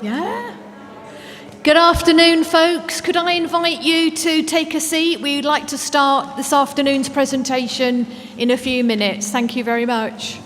Yeah. Good afternoon, folks. Could I invite you to take a seat? We would like to start this afternoon's presentation in a few minutes. Thank you very much.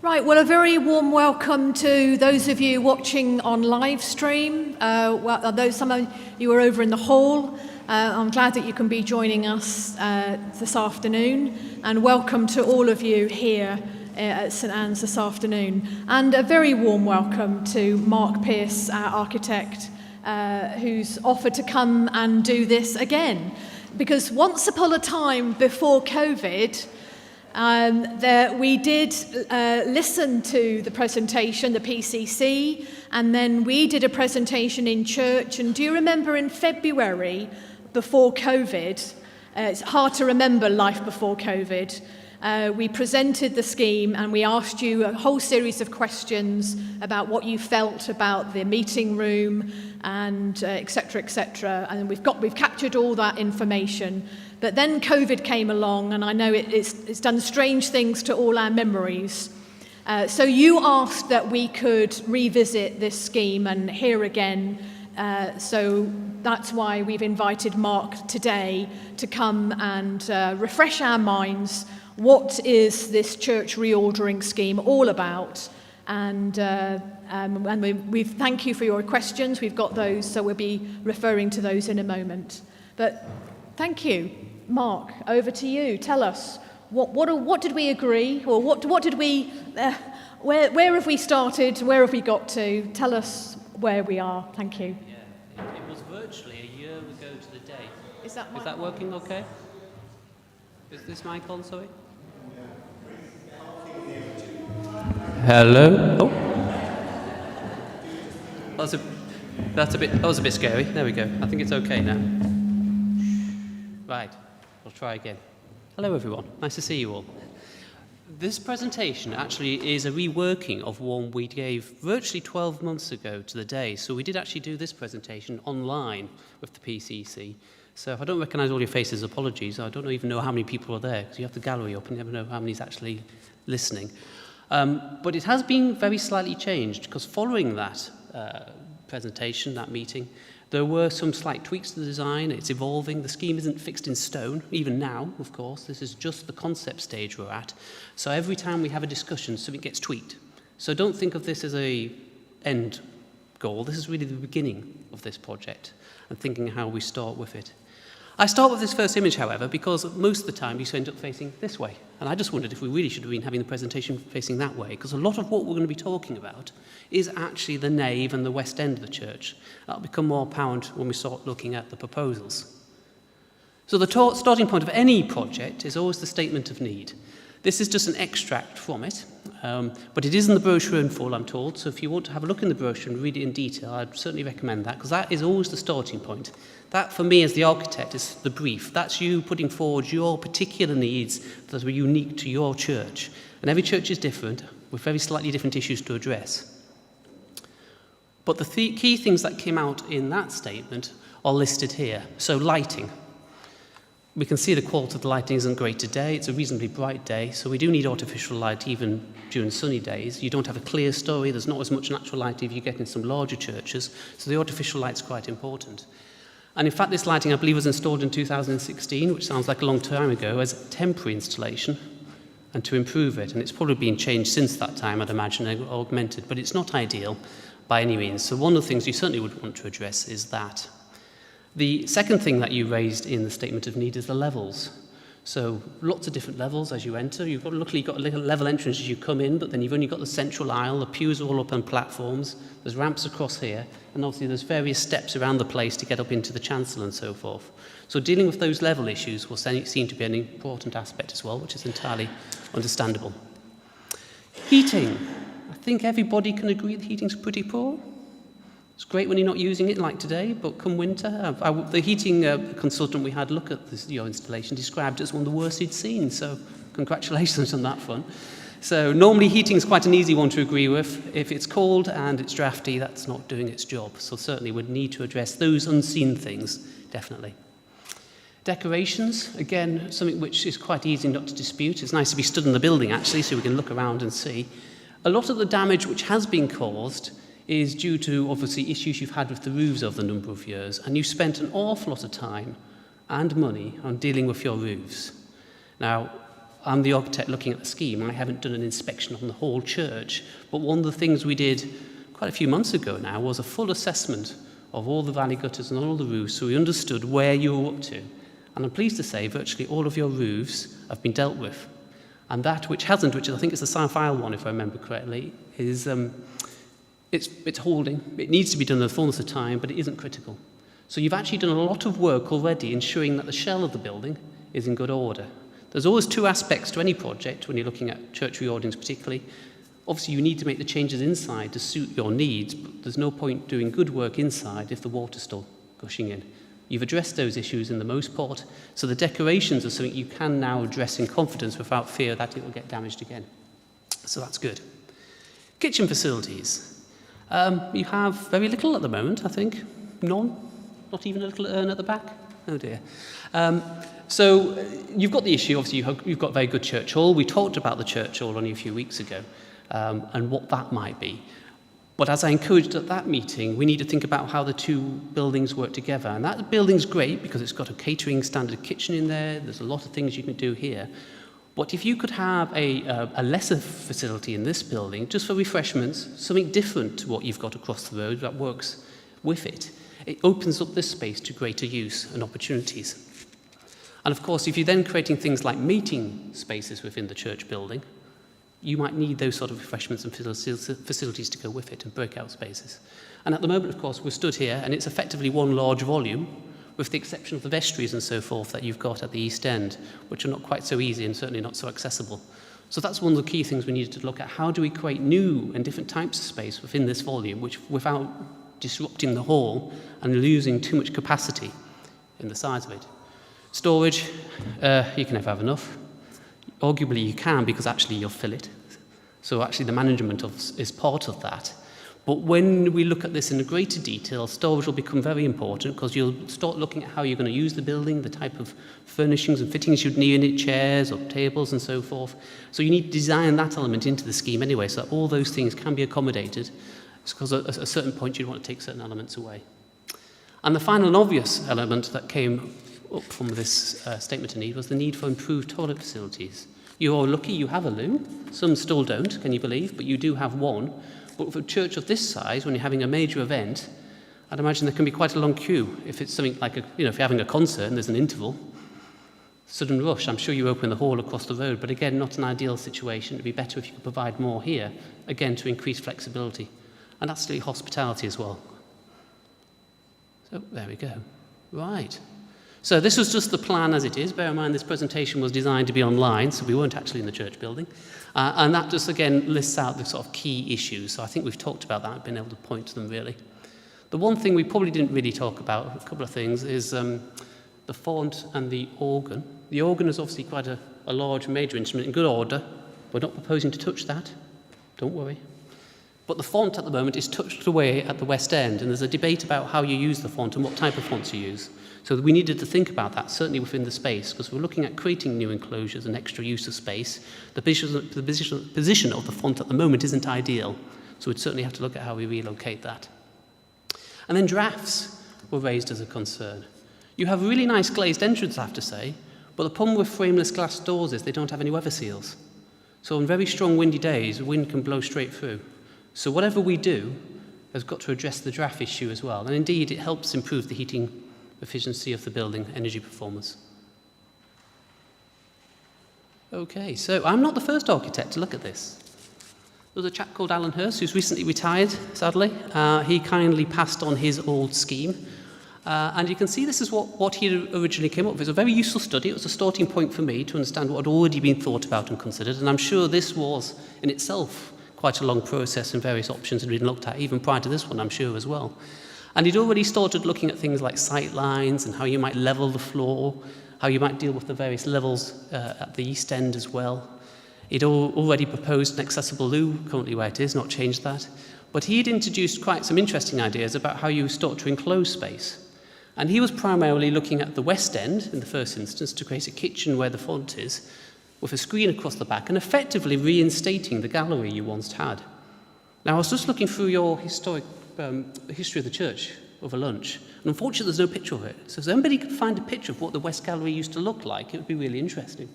Right, well, a very warm welcome to those of you watching on live stream. Some of you are over in the hall. I'm glad that you can be joining us this afternoon, and welcome to all of you here at St Anne's this afternoon. And a very warm welcome to Mark Pierce, our architect, who's offered to come and do this again. Because once upon a time before COVID, we did listen to the presentation, the PCC, and then we did a presentation in church. And do you remember in February, before COVID, it's hard to remember life before COVID, we presented the scheme and we asked you a whole series of questions about what you felt about the meeting room and et cetera, and we've captured all that information. But then COVID came along, and I know it's done strange things to all our memories. So you asked that we could revisit this scheme and hear again. So that's why we've invited Mark today to come and refresh our minds. What is this church reordering scheme all about? And we thank you for your questions. We've got those, so we'll be referring to those in a moment. But thank you. Mark, over to you. Tell us, what did we agree? Or what did we, where have we started? Where have we got to? Tell us where we are. Thank you. Yeah, it was virtually a year ago to the day. Is that working okay? Is this mic on, sorry? Hello? Oh. That was a bit scary. There we go. I think it's okay now. Right, I'll try again. Hello everyone, nice to see you all. This presentation actually is a reworking of one we gave virtually 12 months ago to the day. So we did actually do this presentation online with the PCC. So if I don't recognise all your faces, apologies. I don't even know how many people are there, because you have the gallery up and you never know how many's actually listening. But it has been very slightly changed, because following that presentation, that meeting, there were some slight tweaks to the design. It's evolving. The scheme isn't fixed in stone, even now, of course. This is just the concept stage we're at. So every time we have a discussion, something gets tweaked. So don't think of this as a end goal. This is really the beginning of this project and thinking how we start with it. I start with this first image, however, because most of the time you end up facing this way. And I just wondered if we really should have been having the presentation facing that way, because a lot of what we're going to be talking about is actually the nave and the west end of the church. That'll become more apparent when we start looking at the proposals. So the starting point of any project is always the statement of need. This is just an extract from it, but it is in the brochure in full, I'm told. So if you want to have a look in the brochure and read it in detail, I'd certainly recommend that, because that is always the starting point. That, for me, as the architect, is the brief. That's you putting forward your particular needs that are unique to your church. And every church is different, with very slightly different issues to address. But the key things that came out in that statement are listed here. So lighting. We can see the quality of the lighting isn't great today. It's a reasonably bright day, so we do need artificial light even during sunny days. You don't have a clear story. There's not as much natural light as you get in some larger churches, so the artificial light's quite important. And in fact, this lighting, I believe, was installed in 2016, which sounds like a long time ago, as a temporary installation and to improve it. And it's probably been changed since that time, I'd imagine, and augmented, but it's not ideal by any means. So one of the things you certainly would want to address is that. The second thing that you raised in the statement of need is the levels. So lots of different levels as you enter. Luckily, you've got a little level entrance as you come in, but then you've only got the central aisle. The pews are all up on platforms. There's ramps across here, and obviously there's various steps around the place to get up into the chancel and so forth. So dealing with those level issues will seem to be an important aspect as well, which is entirely understandable. Heating. I think everybody can agree that heating's pretty poor. It's great when you're not using it like today, but come winter, the heating consultant we had look at your installation described it as one of the worst he'd seen, so congratulations on that front. So normally heating is quite an easy one to agree with. If it's cold and it's drafty, that's not doing its job. So certainly we'd need to address those unseen things, definitely. Decorations, again, something which is quite easy not to dispute. It's nice to be stood in the building, actually, so we can look around and see. A lot of the damage which has been caused is due to, obviously, issues you've had with the roofs over the number of years, and you've spent an awful lot of time and money on dealing with your roofs. Now, I'm the architect looking at the scheme. I haven't done an inspection on the whole church, but one of the things we did quite a few months ago now was a full assessment of all the valley gutters and all the roofs, so we understood where you were up to. And I'm pleased to say virtually all of your roofs have been dealt with. And that which hasn't, which I think is the Sapphire one, if I remember correctly, is it's holding. It needs to be done in the fullness of time, but it isn't critical. So you've actually done a lot of work already ensuring that the shell of the building is in good order. There's always two aspects to any project when you're looking at church reorderings particularly. Obviously, you need to make the changes inside to suit your needs, but there's no point doing good work inside if the water's still gushing in. You've addressed those issues in the most part, so the decorations are something you can now address in confidence without fear that it will get damaged again. So that's good. Kitchen facilities. You have very little at the moment, I think. None. Not even a little urn at the back. Oh dear. So you've got the issue, obviously you've got a very good church hall. We talked about the church hall only a few weeks ago. and what that might be. But as I encouraged at that meeting, we need to think about how the two buildings work together. And that building's great because it's got a catering standard kitchen in there. There's a lot of things you can do here. But if you could have a lesser facility in this building, just for refreshments, something different to what you've got across the road that works with it, it opens up this space to greater use and opportunities. And of course, if you're then creating things like meeting spaces within the church building, you might need those sort of refreshments and facilities to go with it, and breakout spaces. And at the moment, of course, we're stood here, and it's effectively one large volume, with the exception of the vestries and so forth that you've got at the East End, which are not quite so easy and certainly not so accessible. So that's one of the key things we needed to look at. How do we create new and different types of space within this volume, which without disrupting the hall and losing too much capacity in the size of it? Storage, you can never have enough. Arguably you can, because actually you'll fill it. So actually the management is part of that. But when we look at this in a greater detail, storage will become very important, because you'll start looking at how you're going to use the building, the type of furnishings and fittings you'd need in it, chairs or tables and so forth. So you need to design that element into the scheme anyway, so that all those things can be accommodated, because at a certain point you'd want to take certain elements away. And the final and obvious element that came up from this statement of need was the need for improved toilet facilities. You're lucky you have a loo. Some still don't, can you believe, but you do have one. But for a church of this size, when you're having a major event, I'd imagine there can be quite a long queue. If it's something like, if you're having a concert and there's an interval, sudden rush, I'm sure you open the hall across the road, but again, not an ideal situation. It'd be better if you could provide more here, again, to increase flexibility. And that's still hospitality as well. So there we go. Right. So this was just the plan as it is. Bear in mind this presentation was designed to be online, so we weren't actually in the church building. And that just, again, lists out the sort of key issues. So I think we've talked about that, been able to point to them, really. The one thing we probably didn't really talk about, a couple of things, is the font and the organ. The organ is obviously quite a large, major instrument in good order. We're not proposing to touch that. Don't worry. But the font at the moment is tucked away at the West End, and there's a debate about how you use the font and what type of fonts you use. So we needed to think about that, certainly within the space, because we're looking at creating new enclosures and extra use of space. The position of the font at the moment isn't ideal, so we'd certainly have to look at how we relocate that. And then drafts were raised as a concern. You have a really nice glazed entrance, I have to say, but the problem with frameless glass doors is they don't have any weather seals. So on very strong windy days, wind can blow straight through. So whatever we do has got to address the draft issue as well. And indeed, it helps improve the heating efficiency of the building, energy performance. Okay, so I'm not the first architect to look at this. There was a chap called Alan Hurst who's recently retired, sadly. He kindly passed on his old scheme. And you can see this is what he originally came up with. It was a very useful study. It was a starting point for me to understand what had already been thought about and considered. And I'm sure this was, in itself, quite a long process, and various options had been looked at, even prior to this one, I'm sure, as well. And he'd already started looking at things like sight lines and how you might level the floor, how you might deal with the various levels at the East End as well. He'd already proposed an accessible loo, currently where it is, not changed that. But he had introduced quite some interesting ideas about how you start to enclose space. And he was primarily looking at the West End, in the first instance, to create a kitchen where the font is, with a screen across the back, and effectively reinstating the gallery you once had. Now, I was just looking through your history of the church over lunch, and unfortunately there's no picture of it. So if anybody could find a picture of what the West Gallery used to look like, it would be really interesting.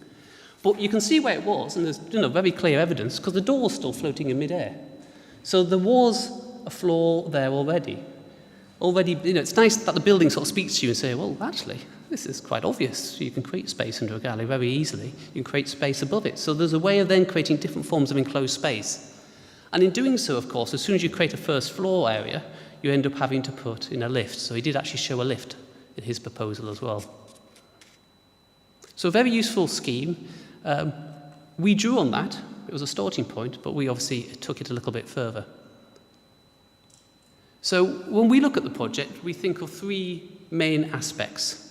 But you can see where it was, and there's very clear evidence, because the door was still floating in midair. So there was a floor there already. It's nice that the building sort of speaks to you and say, well, actually, this is quite obvious. You can create space under a gallery very easily. You can create space above it. So there's a way of then creating different forms of enclosed space. And in doing so, of course, as soon as you create a first floor area, you end up having to put in a lift. So he did actually show a lift in his proposal as well. So a very useful scheme. We drew on that. It was a starting point, but we obviously took it a little bit further. So when we look at the project, we think of three main aspects.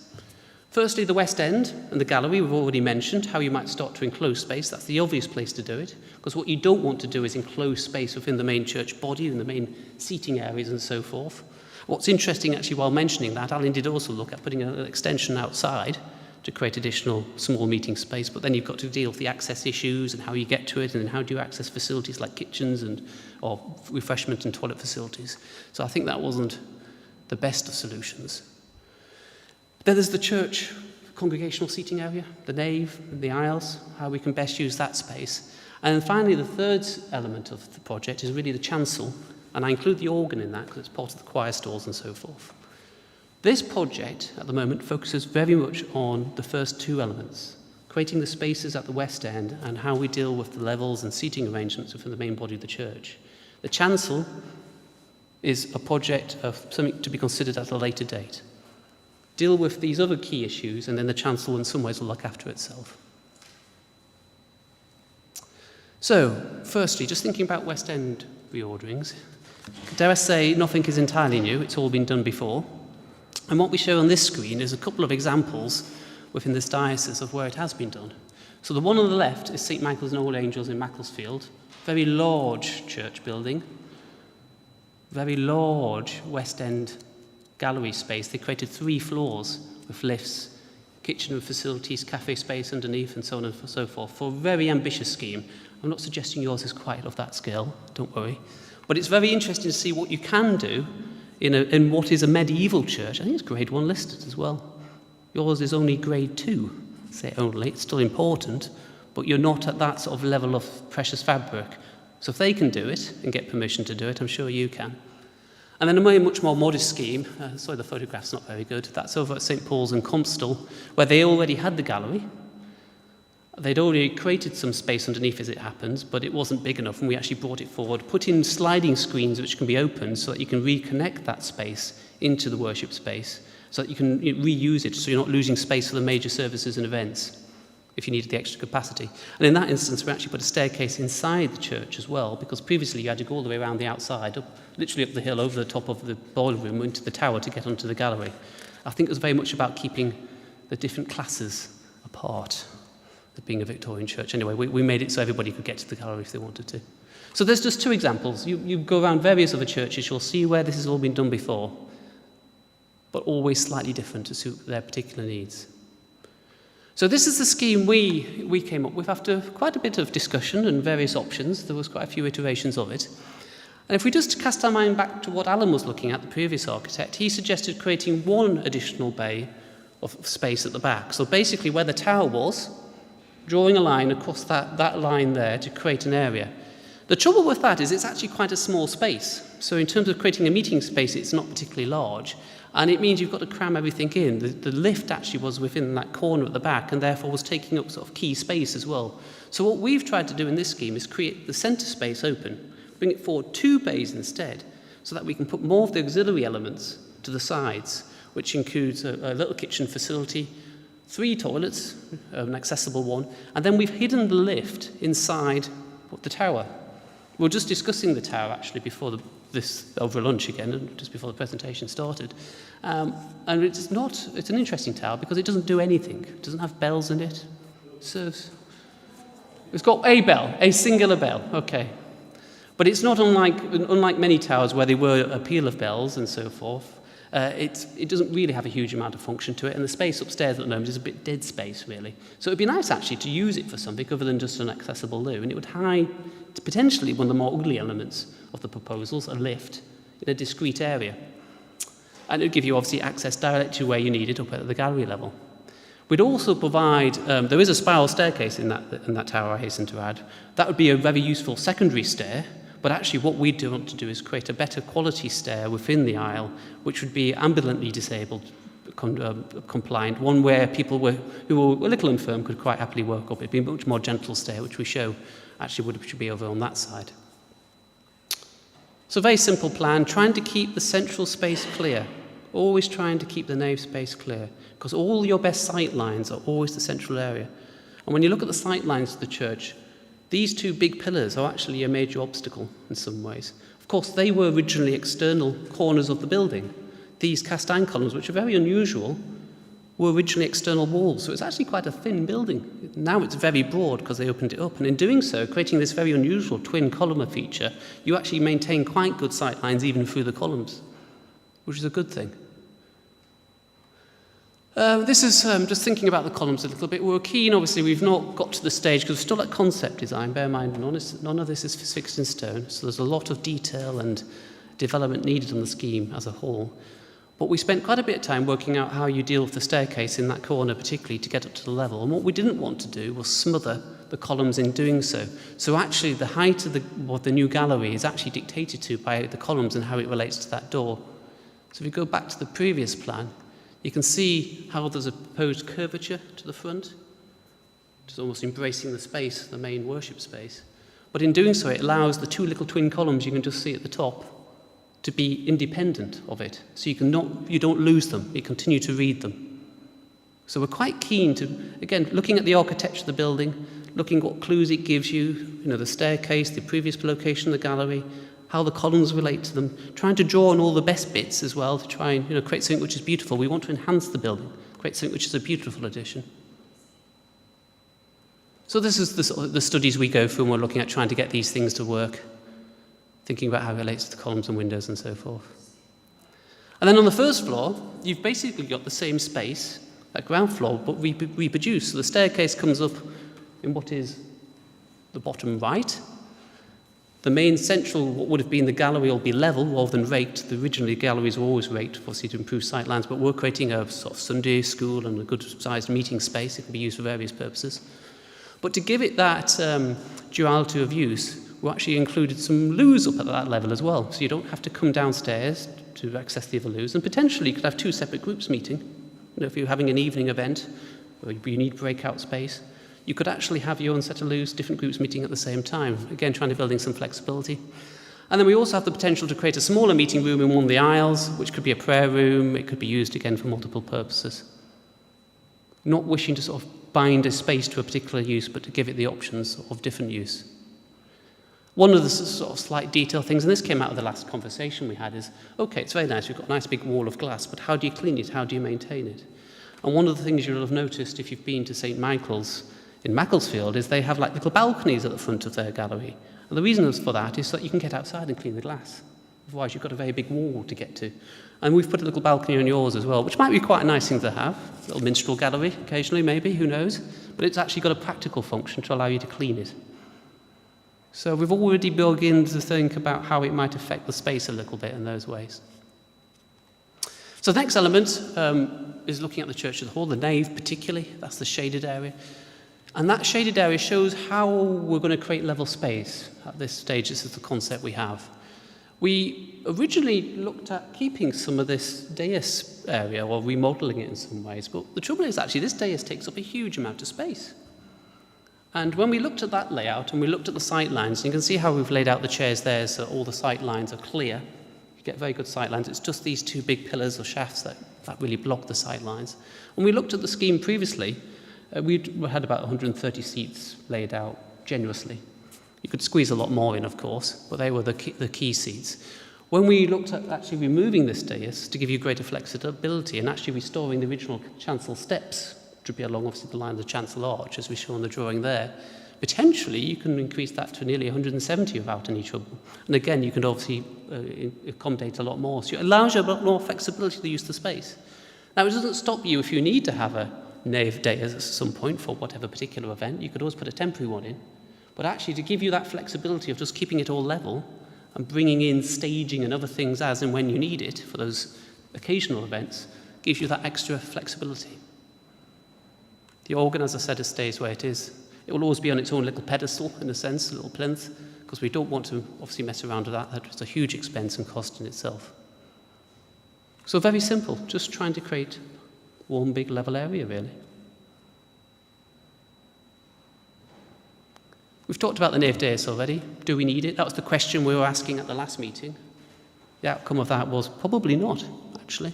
Firstly, the West End and the gallery, we've already mentioned, how you might start to enclose space. That's the obvious place to do it, because what you don't want to do is enclose space within the main church body and the main seating areas and so forth. What's interesting, actually, while mentioning that, Alan did also look at putting an extension outside to create additional small meeting space, but then you've got to deal with the access issues and how you get to it, and then how do you access facilities like kitchens or refreshment and toilet facilities. So I think that wasn't the best of solutions. Then there's the church congregational seating area, the nave, the aisles, how we can best use that space. And then finally, the third element of the project is really the chancel, and I include the organ in that because it's part of the choir stalls and so forth. This project, at the moment, focuses very much on the first two elements, creating the spaces at the west end and how we deal with the levels and seating arrangements within the main body of the church. The chancel is a project of something to be considered at a later date. Deal with these other key issues, and then the chancel in some ways will look after itself. So, firstly, just thinking about West End reorderings, dare I say nothing is entirely new, it's all been done before. And what we show on this screen is a couple of examples within this diocese of where it has been done. So the one on the left is St. Michael's and All Angels in Macclesfield, very large church building, very large West End gallery space. They created 3 floors with lifts, kitchen and facilities, cafe space underneath, and so on and so forth, for a very ambitious scheme. I'm not suggesting yours is quite of that scale, don't worry. But it's very interesting to see what you can do in what is a medieval church. I think it's grade 1 listed as well. Yours is only grade 2, say only, it's still important, but you're not at that sort of level of precious fabric. So if they can do it and get permission to do it, I'm sure you can. And then a much more modest scheme, sorry the photograph's not very good, that's over at St. Paul's in Compstle, where they already had the gallery. They'd already created some space underneath as it happens, but it wasn't big enough, and we actually brought it forward, put in sliding screens which can be opened so that you can reconnect that space into the worship space, so that you can reuse it so you're not losing space for the major services and events if you needed the extra capacity. And in that instance, we actually put a staircase inside the church as well, because previously you had to go all the way around the outside, literally up the hill, over the top of the boiler room, into the tower to get onto the gallery. I think it was very much about keeping the different classes apart, it being a Victorian church. Anyway, we made it so everybody could get to the gallery if they wanted to. So there's just 2 examples. You go around various other churches, you'll see where this has all been done before, but always slightly different to suit their particular needs. So this is the scheme we came up with after quite a bit of discussion and various options. There was quite a few iterations of it. And if we just cast our mind back to what Alan was looking at, the previous architect, he suggested creating 1 additional bay of space at the back. So basically where the tower was, drawing a line across that line there to create an area. The trouble with that is it's actually quite a small space. So in terms of creating a meeting space, it's not particularly large. And it means you've got to cram everything in. The lift actually was within that corner at the back and therefore was taking up sort of key space as well. So what we've tried to do in this scheme is create the centre space open, bring it forward 2 bays instead, so that we can put more of the auxiliary elements to the sides, which includes a little kitchen facility, 3 toilets, an accessible one, and then we've hidden the lift inside the tower. We were just discussing the tower actually before over lunch again, and just before the presentation started. And it's an interesting tower because it doesn't do anything. It doesn't have bells in it. It's got a bell, a singular bell, okay. But it's not unlike many towers where there were a peal of bells and so forth. It doesn't really have a huge amount of function to it, and the space upstairs at the moment is a bit dead space, really. So it would be nice, actually, to use it for something other than just an accessible loo, and it would hide, potentially, one of the more ugly elements of the proposals, a lift, in a discrete area. And it would give you, obviously, access directly to where you need it, up at the gallery level. We'd also provide, there is a spiral staircase in that tower, I hasten to add. That would be a very useful secondary stair, but actually what we do want to do is create a better quality stair within the aisle, which would be ambulantly disabled compliant, one where people who were a little infirm could quite happily work up. It'd be a much more gentle stair, which we show actually should be over on that side. So very simple plan, trying to keep the central space clear, always trying to keep the nave space clear, because all your best sight lines are always the central area. And when you look at the sight lines of the church, these 2 big pillars are actually a major obstacle in some ways. Of course, they were originally external corners of the building. These cast iron columns, which are very unusual, were originally external walls, so it's actually quite a thin building. Now it's very broad because they opened it up, and in doing so, creating this very unusual twin columnar feature, you actually maintain quite good sight lines even through the columns, which is a good thing. This is just thinking about the columns a little bit. We were keen, obviously, we've not got to the stage because we're still at concept design. Bear in mind, none of this is fixed in stone, so there's a lot of detail and development needed on the scheme as a whole. But we spent quite a bit of time working out how you deal with the staircase in that corner, particularly to get up to the level. And what we didn't want to do was smother the columns in doing so. So actually, the height of the new gallery is actually dictated to by the columns and how it relates to that door. So if we go back to the previous plan, you can see how there's a proposed curvature to the front, which is almost embracing the space, the main worship space. But in doing so, it allows the two little twin columns you can just see at the top to be independent of it. So you don't lose them, you continue to read them. So we're quite keen to, again, looking at the architecture of the building, looking what clues it gives you, the staircase, the previous location of the gallery, how the columns relate to them, trying to draw on all the best bits as well to try and create something which is beautiful. We want to enhance the building, create something which is a beautiful addition. So this is the studies we go through when we're looking at trying to get these things to work, thinking about how it relates to the columns and windows and so forth. And then on the first floor, you've basically got the same space at ground floor, but reproduced. So the staircase comes up in what is the bottom right. The main central, what would have been the gallery, will be level rather than raked. Originally, galleries were always raked, obviously, to improve sight lines, but we're creating a sort of Sunday school and a good-sized meeting space. It can be used for various purposes. But to give it that duality of use, we actually included some loos up at that level as well. So you don't have to come downstairs to access the other loos. And potentially, you could have two separate groups meeting. If you're having an evening event, or you need breakout space, you could actually have your own set of loos, different groups meeting at the same time. Again, trying to build in some flexibility. And then we also have the potential to create a smaller meeting room in one of the aisles, which could be a prayer room. It could be used, again, for multiple purposes. Not wishing to sort of bind a space to a particular use, but to give it the options of different use. One of the sort of slight detail things, and this came out of the last conversation we had, is, okay, it's very nice, we've got a nice big wall of glass, but how do you clean it? How do you maintain it? And one of the things you'll have noticed if you've been to St. Michael's in Macclesfield is they have like little balconies at the front of their gallery. And the reason for that is that you can get outside and clean the glass. Otherwise, you've got a very big wall to get to. And we've put a little balcony on yours as well, which might be quite a nice thing to have. A little minstrel gallery, occasionally, maybe, who knows? But it's actually got a practical function to allow you to clean it. So we've already begun to think about how it might affect the space a little bit in those ways. So the next element is looking at the church of the hall, the nave particularly. That's the shaded area. And that shaded area shows how we're going to create level space at this stage. This is the concept we have. We originally looked at keeping some of this dais area or remodeling it in some ways, but the trouble is actually this dais takes up a huge amount of space. And when we looked at that layout and we looked at the sight lines, and you can see how we've laid out the chairs there so all the sight lines are clear. You get very good sight lines. It's just these two big pillars or shafts that really block the sight lines. When we looked at the scheme previously, we had about 130 seats laid out generously. You could squeeze a lot more in, of course, but they were the key seats. When we looked at actually removing this dais to give you greater flexibility and actually restoring the original chancel steps to be along, obviously, the line of the chancel arch, as we show on the drawing there, potentially you can increase that to nearly 170 without any trouble. And again, you can obviously accommodate a lot more. So it allows you a lot more flexibility to use the space. Now, it doesn't stop you if you need to have a nave dais at some point for whatever particular event. You could always put a temporary one in. But actually, to give you that flexibility of just keeping it all level and bringing in staging and other things as and when you need it for those occasional events, gives you that extra flexibility. The organ, as I said, stays where it is. It will always be on its own little pedestal, in a sense, a little plinth, because we don't want to obviously mess around with that. That's a huge expense and cost in itself. So very simple, just trying to create one big level area, really. We've talked about the nave dais already. Do we need it? That was the question we were asking at the last meeting. The outcome of that was probably not, actually.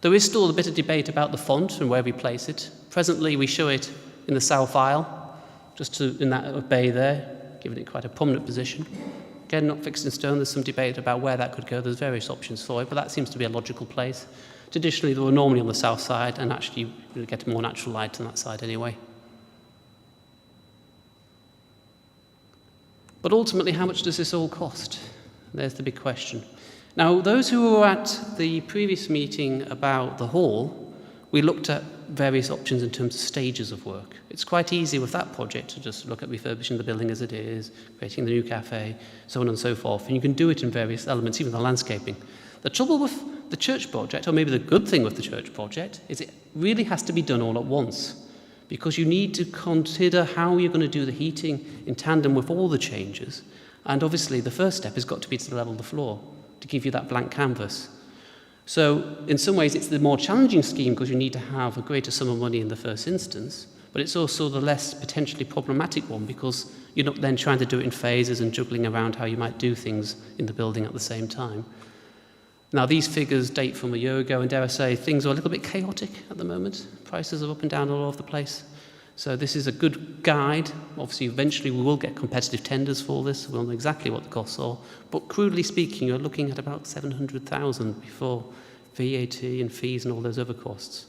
There is still a bit of debate about the font and where we place it. Presently, we show it in the south aisle, just in that bay there, giving it quite a prominent position. Again, not fixed in stone. There's some debate about where that could go. There's various options for it, but that seems to be a logical place. Traditionally, they were normally on the south side, and actually you get more natural light on that side anyway. But ultimately, how much does this all cost? There's the big question. Now, those who were at the previous meeting about the hall we looked at various options in terms of stages of work. It's quite easy with that project to just look at refurbishing the building as it is, creating the new cafe, so on and so forth, and you can do it in various elements, even the landscaping. The trouble with the church project, or maybe the good thing with the church project, is it really has to be done all at once, because you need to consider how you're going to do the heating in tandem with all the changes, and obviously the first step has got to be to level the floor, to give you that blank canvas. So in some ways it's the more challenging scheme because you need to have a greater sum of money in the first instance, but it's also the less potentially problematic one because you're not then trying to do it in phases and juggling around how you might do things in the building at the same time. Now these figures date from a year ago, and dare I say things are a little bit chaotic at the moment. Prices are up and down all over the place. So this is a good guide. Obviously eventually we will get competitive tenders for this, we'll know exactly what the costs are, but crudely speaking you're looking at about 700,000 before VAT and fees and all those other costs.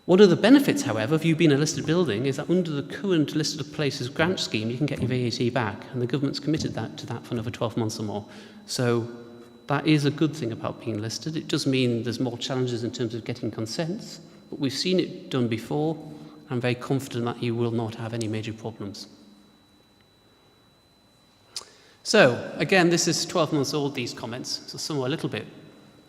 One of the benefits, however, of you being a listed building is that under the current listed places grant scheme you can get your VAT back, and the government's committed to that for another 12 months or more. So that is a good thing about being listed. It does mean there's more challenges in terms of getting consents, but we've seen it done before. I'm very confident that you will not have any major problems. So, again, this is 12 months old, these comments, so some are a little bit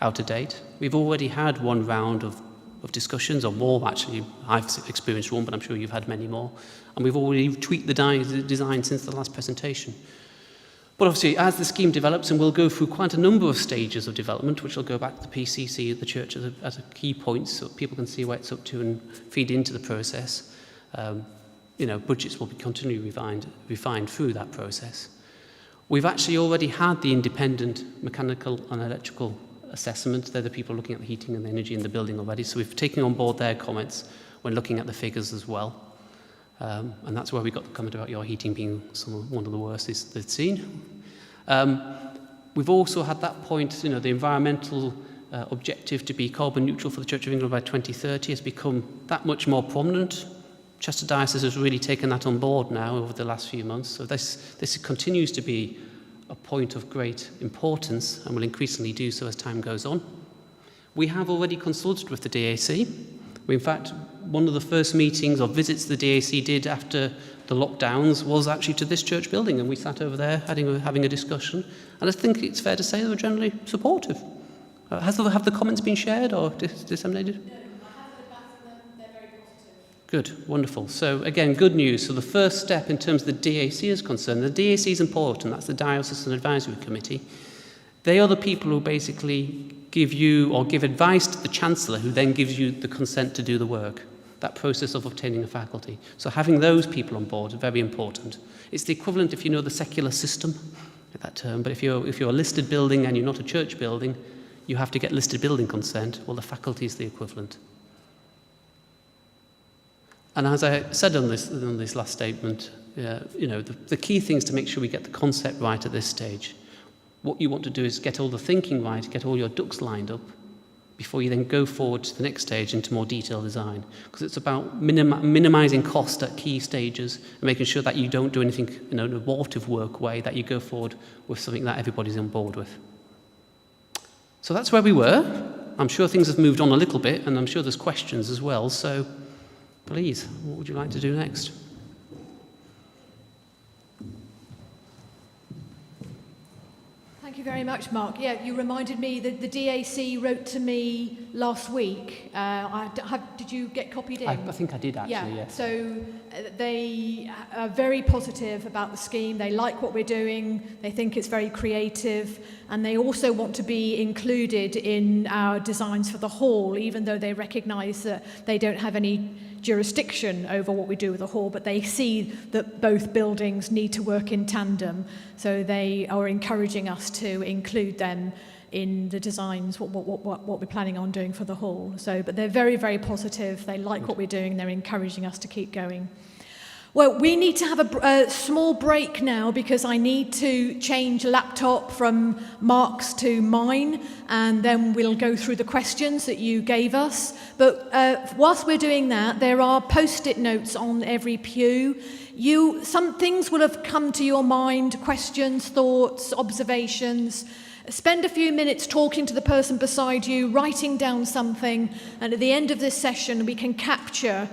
out of date. We've already had one round of discussions, or more actually. I've experienced one, but I'm sure you've had many more. And we've already tweaked the design since the last presentation. But obviously, as the scheme develops, and we'll go through quite a number of stages of development, which will go back to the PCC at the church as a key point, so people can see where it's up to and feed into the process. Budgets will be continually refined through that process. We've actually already had the independent mechanical and electrical assessment. They're the people looking at the heating and the energy in the building already, so we've taken on board their comments when looking at the figures as well. And that's where we got the comment about your heating being one of the worst they've seen. We've also had that point, the environmental objective to be carbon neutral for the Church of England by 2030 has become that much more prominent. Chester Diocese has really taken that on board now over the last few months. So this continues to be a point of great importance and will increasingly do so as time goes on. We have already consulted with the DAC. In fact, one of the first meetings or visits the DAC did after the lockdowns was actually to this church building, and we sat over there having a discussion, and I think it's fair to say they were generally supportive. Have the comments been shared or disseminated? No, I have heard back from them. They're very positive. Good, wonderful. So again, good news. So the first step in terms of the DAC is concerned, the DAC is important, that's the Diocesan Advisory Committee. They are the people who basically give you or give advice to the Chancellor, who then gives you the consent to do the work, that process of obtaining a faculty. So having those people on board is very important. It's the equivalent, if you know the secular system, that term, but if you're a listed building and you're not a church building, you have to get listed building consent. Well, the faculty is the equivalent. And as I said on this last statement, the key thing is to make sure we get the concept right at this stage. What you want to do is get all the thinking right, get all your ducks lined up before you then go forward to the next stage into more detailed design. Because it's about minimizing cost at key stages and making sure that you don't do anything in an abortive work way, that you go forward with something that everybody's on board with. So that's where we were. I'm sure things have moved on a little bit, and I'm sure there's questions as well. So please, what would you like to do next? Thank you very much, Mark. Yeah, you reminded me that the DAC wrote to me last week. Did you get copied in? I think I did actually, yeah. yes. So they are very positive about the scheme. They like what we're doing. They think it's very creative. And they also want to be included in our designs for the hall, even though they recognise that they don't have any jurisdiction over what we do with the hall, but they see that both buildings need to work in tandem. So they are encouraging us to include them in the designs, what we're planning on doing for the hall. So, but they're very, very positive. They like what we're doing. They're encouraging us to keep going. Well, we need to have a small break now because I need to change laptop from Mark's to mine, and then we'll go through the questions that you gave us. But whilst we're doing that, there are post-it notes on every pew. Some things will have come to your mind, questions, thoughts, observations. Spend a few minutes talking to the person beside you, writing down something, and at the end of this session we can capture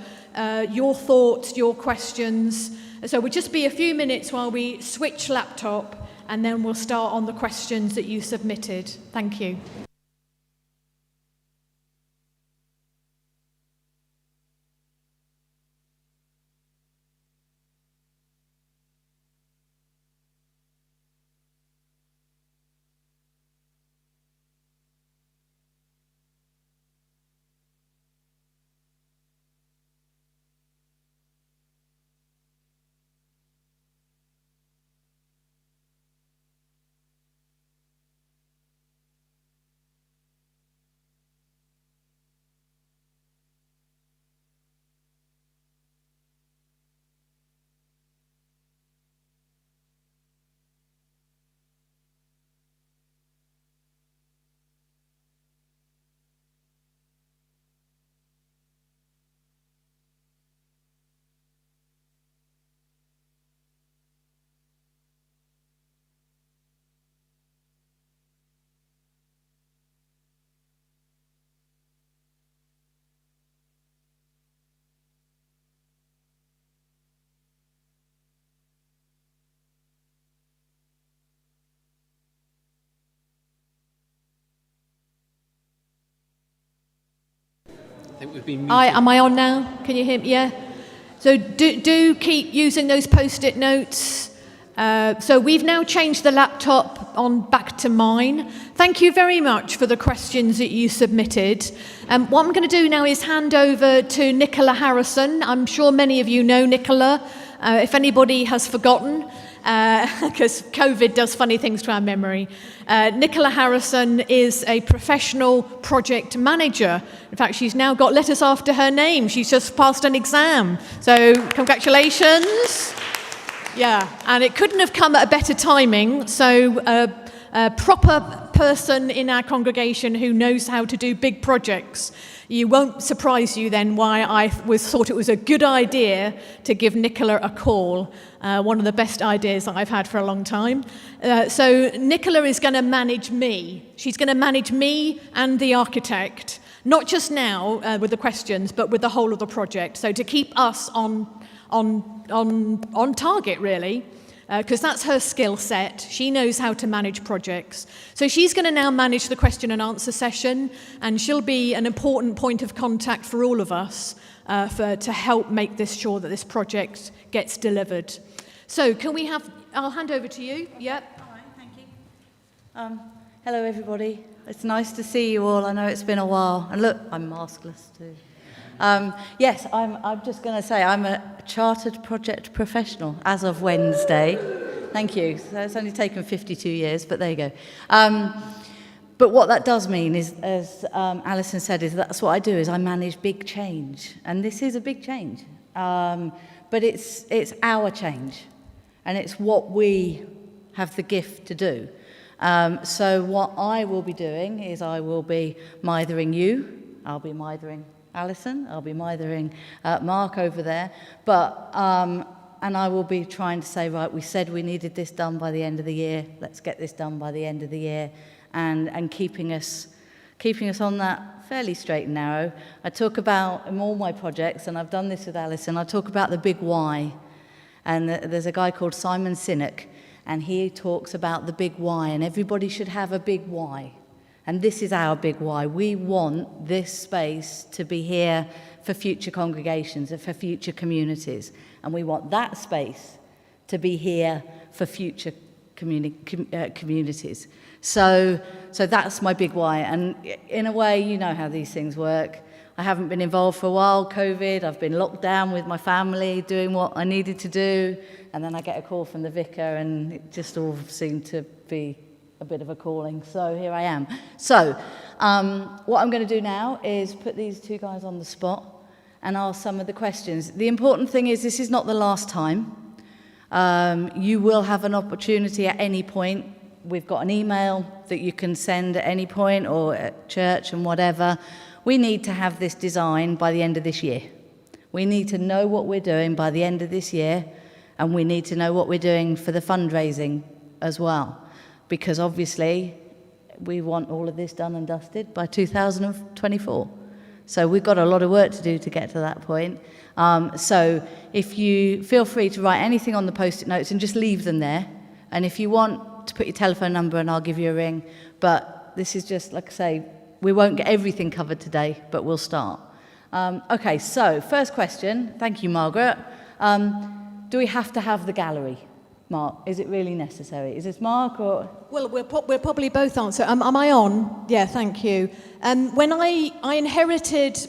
your thoughts, your questions. So we'll just be a few minutes while we switch laptop, and then we'll start on the questions that you submitted. Thank you. I think we've been muted. Am I on now? Can you hear me? Yeah. So do keep using those post-it notes. So we've now changed the laptop on back to mine. Thank you very much for the questions that you submitted. What I'm going to do now is hand over to Nicola Harrison. I'm sure many of you know Nicola. If anybody has forgotten, because COVID does funny things to our memory. Nicola Harrison is a professional project manager. In fact, she's now got letters after her name. She's just passed an exam. So congratulations. Yeah, and it couldn't have come at a better timing. So a proper person in our congregation who knows how to do big projects. You won't surprise you then why I thought it was a good idea to give Nicola a call. One of the best ideas that I've had for a long time. So Nicola is going to manage me. She's going to manage me and the architect, not just now with the questions, but with the whole of the project. So to keep us on target, really. Because that's her skill set. She knows how to manage projects. So she's going to now manage the question and answer session, and she'll be an important point of contact for all of us to help make sure that this project gets delivered. So can we have, I'll hand over to you. Yep. All right, thank you. Hello, everybody. It's nice to see you all. I know it's been a while. And look, I'm maskless too. Yes, I'm just going to say I'm a chartered project professional as of Wednesday. Thank you. So it's only taken 52 years, but there you go. But what that does mean is, as Alison said, is that's what I do, is I manage big change. And this is a big change. But it's our change. And it's what we have the gift to do. So what I will be doing is I will be mithering you. I'll be mithering Alison, I'll be mithering Mark over there, but and I will be trying to say, right, we said we needed this done by the end of the year, let's get this done by the end of the year, and keeping us on that fairly straight and narrow. I talk about, in all my projects, and I've done this with Alison, I talk about the big why, and there's a guy called Simon Sinek, and he talks about the big why, and everybody should have a big why. And this is our big why. We want this space to be here for future congregations and for future communities. And we want that space to be here for future communities. So that's my big why. And in a way, you know how these things work. I haven't been involved for a while, COVID. I've been locked down with my family, doing what I needed to do. And then I get a call from the vicar, and it just all seemed to be a bit of a calling, so here I am. So, what I'm going to do now is put these two guys on the spot and ask some of the questions. The important thing is this is not the last time. You will have an opportunity at any point. We've got an email that you can send at any point, or at church and whatever. We need to have this designed by the end of this year. We need to know what we're doing by the end of this year, and we need to know what we're doing for the fundraising as well. Because obviously, we want all of this done and dusted by 2024. So we've got a lot of work to do to get to that point. So if you feel free to write anything on the post-it notes and just leave them there. And if you want to put your telephone number and I'll give you a ring. But this is just, like I say, we won't get everything covered today, but we'll start. Okay, so first question. Thank you, Margaret. Do we have to have the gallery? Mark, is it really necessary? Is this Mark or...? Well, we'll probably both answer. Am I on? Yeah, thank you. When I inherited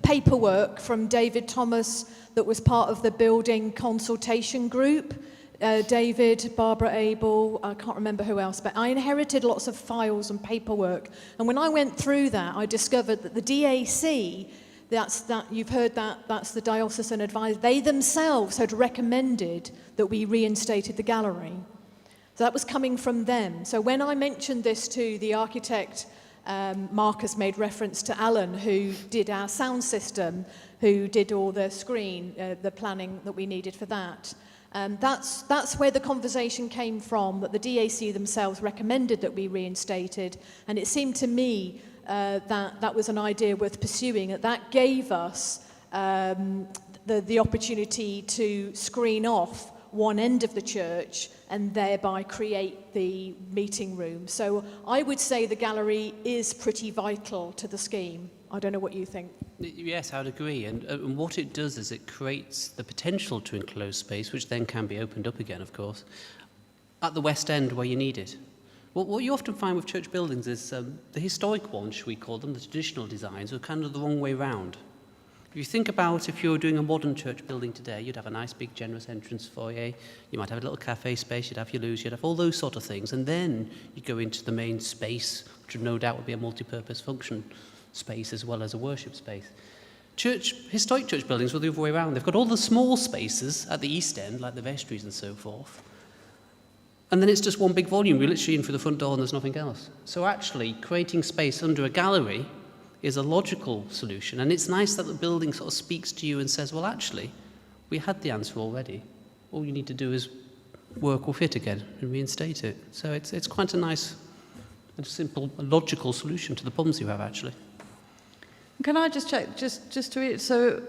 paperwork from David Thomas that was part of the building consultation group, David, Barbara Abel, I can't remember who else, but I inherited lots of files and paperwork. And when I went through that, I discovered that the DAC, that's the Diocesan Advisor, they themselves had recommended that we reinstated the gallery. So that was coming from them. So when I mentioned this to the architect, Marcus made reference to Alan, who did our sound system, who did all the screen, the planning that we needed for that. That's where the conversation came from, that the DAC themselves recommended that we reinstated, and it seemed to me that was an idea worth pursuing. That gave us the opportunity to screen off one end of the church and thereby create the meeting room. So I would say the gallery is pretty vital to the scheme. I don't know what you think. Yes, I would agree. And what it does is it creates the potential to enclose space, which then can be opened up again, of course, at the West End where you need it. What you often find with church buildings is the historic ones, should we call them, the traditional designs, are kind of the wrong way round. If you think about if you were doing a modern church building today, you'd have a nice big generous entrance foyer, you might have a little cafe space, you'd have your loos, you'd have all those sort of things, and then you go into the main space, which would no doubt would be a multi-purpose function space as well as a worship space. Historic church buildings were the other way around. They've got all the small spaces at the East End, like the vestries and so forth, and then it's just one big volume. You're literally in through the front door and there's nothing else. So actually, creating space under a gallery is a logical solution, and it's nice that the building sort of speaks to you and says, well, actually, we had the answer already. All you need to do is work with it again and reinstate it. So it's quite a nice and simple, logical solution to the problems you have, actually. Can I just check, just to read, so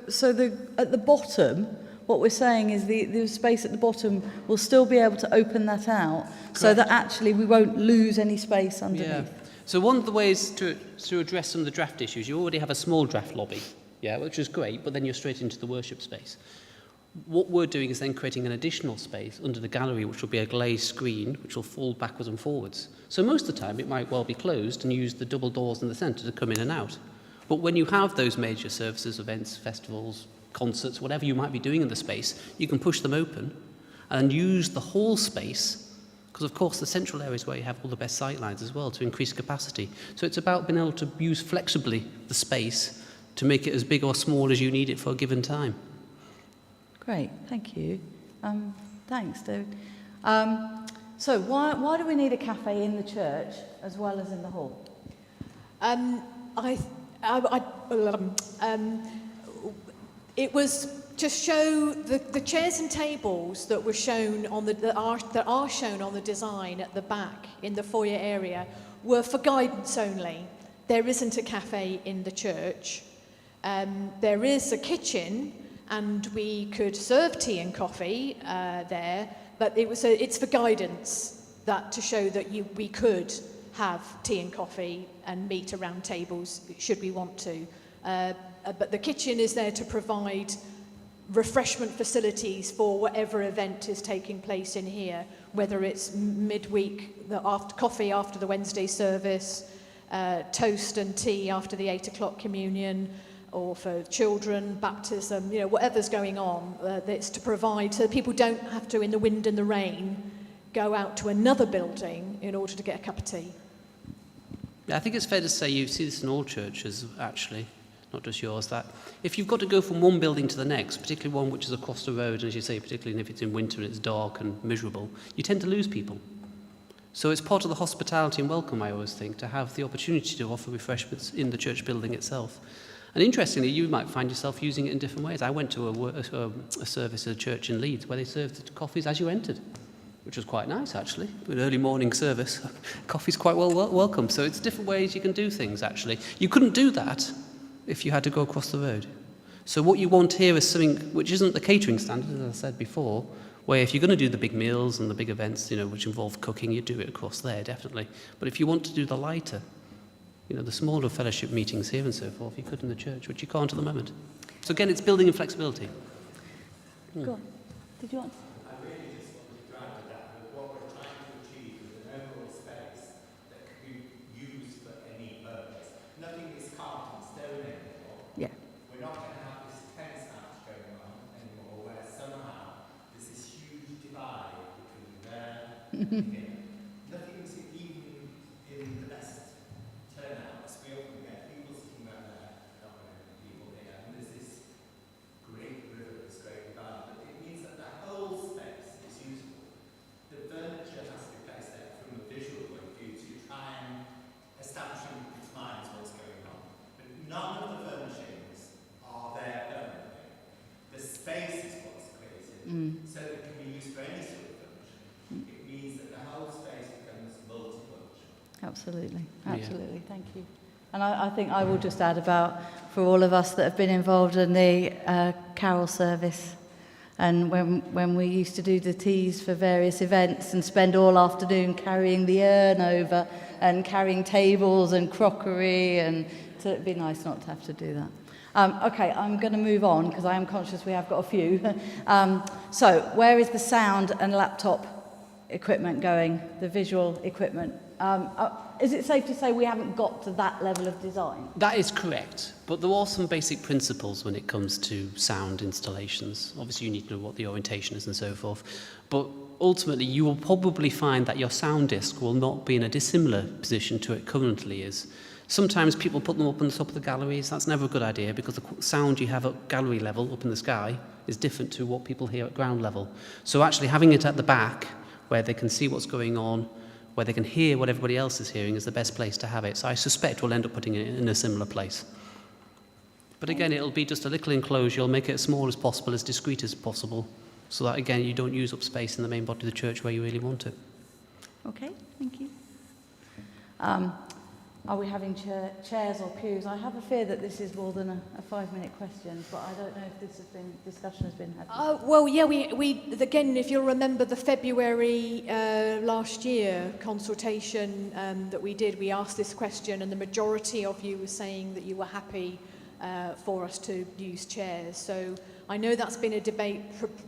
at the bottom, what we're saying is the space at the bottom will still be able to open that out. Correct. So that actually we won't lose any space underneath. Yeah. So one of the ways to address some of the draft issues, you already have a small draft lobby, which is great, but then you're straight into the worship space. What we're doing is then creating an additional space under the gallery, which will be a glazed screen, which will fold backwards and forwards. So most of the time, it might well be closed and use the double doors in the centre to come in and out. But when you have those major services, events, festivals, concerts, whatever you might be doing in the space, you can push them open and use the whole space, because of course the central area is where you have all the best sight lines as well to increase capacity. So it's about being able to use flexibly the space to make it as big or small as you need it for a given time. Great, thank you. Thanks, David. So why do we need a cafe in the church as well as in the hall? It was to show the chairs and tables that were shown on that are shown on the design at the back in the foyer area were for guidance only. There isn't a cafe in the church. There is a kitchen, and we could serve tea and coffee there, but it's for guidance, that to show that we could have tea and coffee and meet around tables should we want to. But the kitchen is there to provide refreshment facilities for whatever event is taking place in here, whether it's midweek, coffee after the Wednesday service, toast and tea after the 8 o'clock communion, or for children, baptism, whatever's going on. It's to provide so that people don't have to, in the wind and the rain, go out to another building in order to get a cup of tea. Yeah, I think it's fair to say you see this in all churches, actually, not just yours, that if you've got to go from one building to the next, particularly one which is across the road, as you say, particularly if it's in winter and it's dark and miserable, you tend to lose people. So it's part of the hospitality and welcome, I always think, to have the opportunity to offer refreshments in the church building itself. And interestingly, you might find yourself using it in different ways. I went to a service at a church in Leeds where they served coffees as you entered. which was quite nice actually, an early morning service. Coffee's quite welcome, so it's different ways you can do things actually. You couldn't do that if you had to go across the road. So what you want here is something which isn't the catering standard, as I said before, where if you're going to do the big meals and the big events, which involve cooking, you do it across there, definitely. But if you want to do the lighter, the smaller fellowship meetings here and so forth, you could in the church, which you can't at the moment. So again, it's building in flexibility. Go on. Did you want to? I really just wanted to add to that what we're trying to achieve is an overall space that can be used for any purpose. Nothing is carved in stone anymore. Yeah. We're not going to have this tense match going on anymore where somehow there's this huge divide between there and here. Nothing's even in the best turnouts. We often get people sitting back there, not very many people here, and there's this great river, this great divide, but it means that the whole space is useful. The furniture has to be placed there from a visual point of view to try and establish in people's minds what's going on. But none of the furnishings are there permanently. The space is what's created, so that it can be used for any sort of furnishing. It means that the whole space becomes multi-function. Absolutely, Yeah. absolutely. Thank you. And I think I will just add about, for all of us that have been involved in the carol service, and when we used to do the teas for various events and spend all afternoon carrying the urn over and carrying tables and crockery, and so it'd be nice not to have to do that. Okay, I'm going to move on because I am conscious we have got a few. So where is the sound and laptop equipment going, the visual equipment? Is it safe to say we haven't got to that level of design? That is correct, but there are some basic principles when it comes to sound installations. Obviously you need to know what the orientation is and so forth, but ultimately you will probably find that your sound disc will not be in a dissimilar position to it currently is. Sometimes people put them up on the top of the galleries. That's never a good idea because the sound you have at gallery level up in the sky is different to what people hear at ground level. So actually having it at the back where they can see what's going on, where they can hear what everybody else is hearing is the best place to have it. So I suspect we'll end up putting it in a similar place. But again, it'll be just a little enclosure. You'll make it as small as possible, as discreet as possible, so that, again, you don't use up space in the main body of the church where you really want it. Okay, thank you. Are we having chairs or pews? I have a fear that this is more than a 5-minute question, but I don't know if discussion has been had. Well, yeah, we again, if you'll remember the February last year consultation that we did, we asked this question and the majority of you were saying that you were happy for us to use chairs. So I know that's been a debate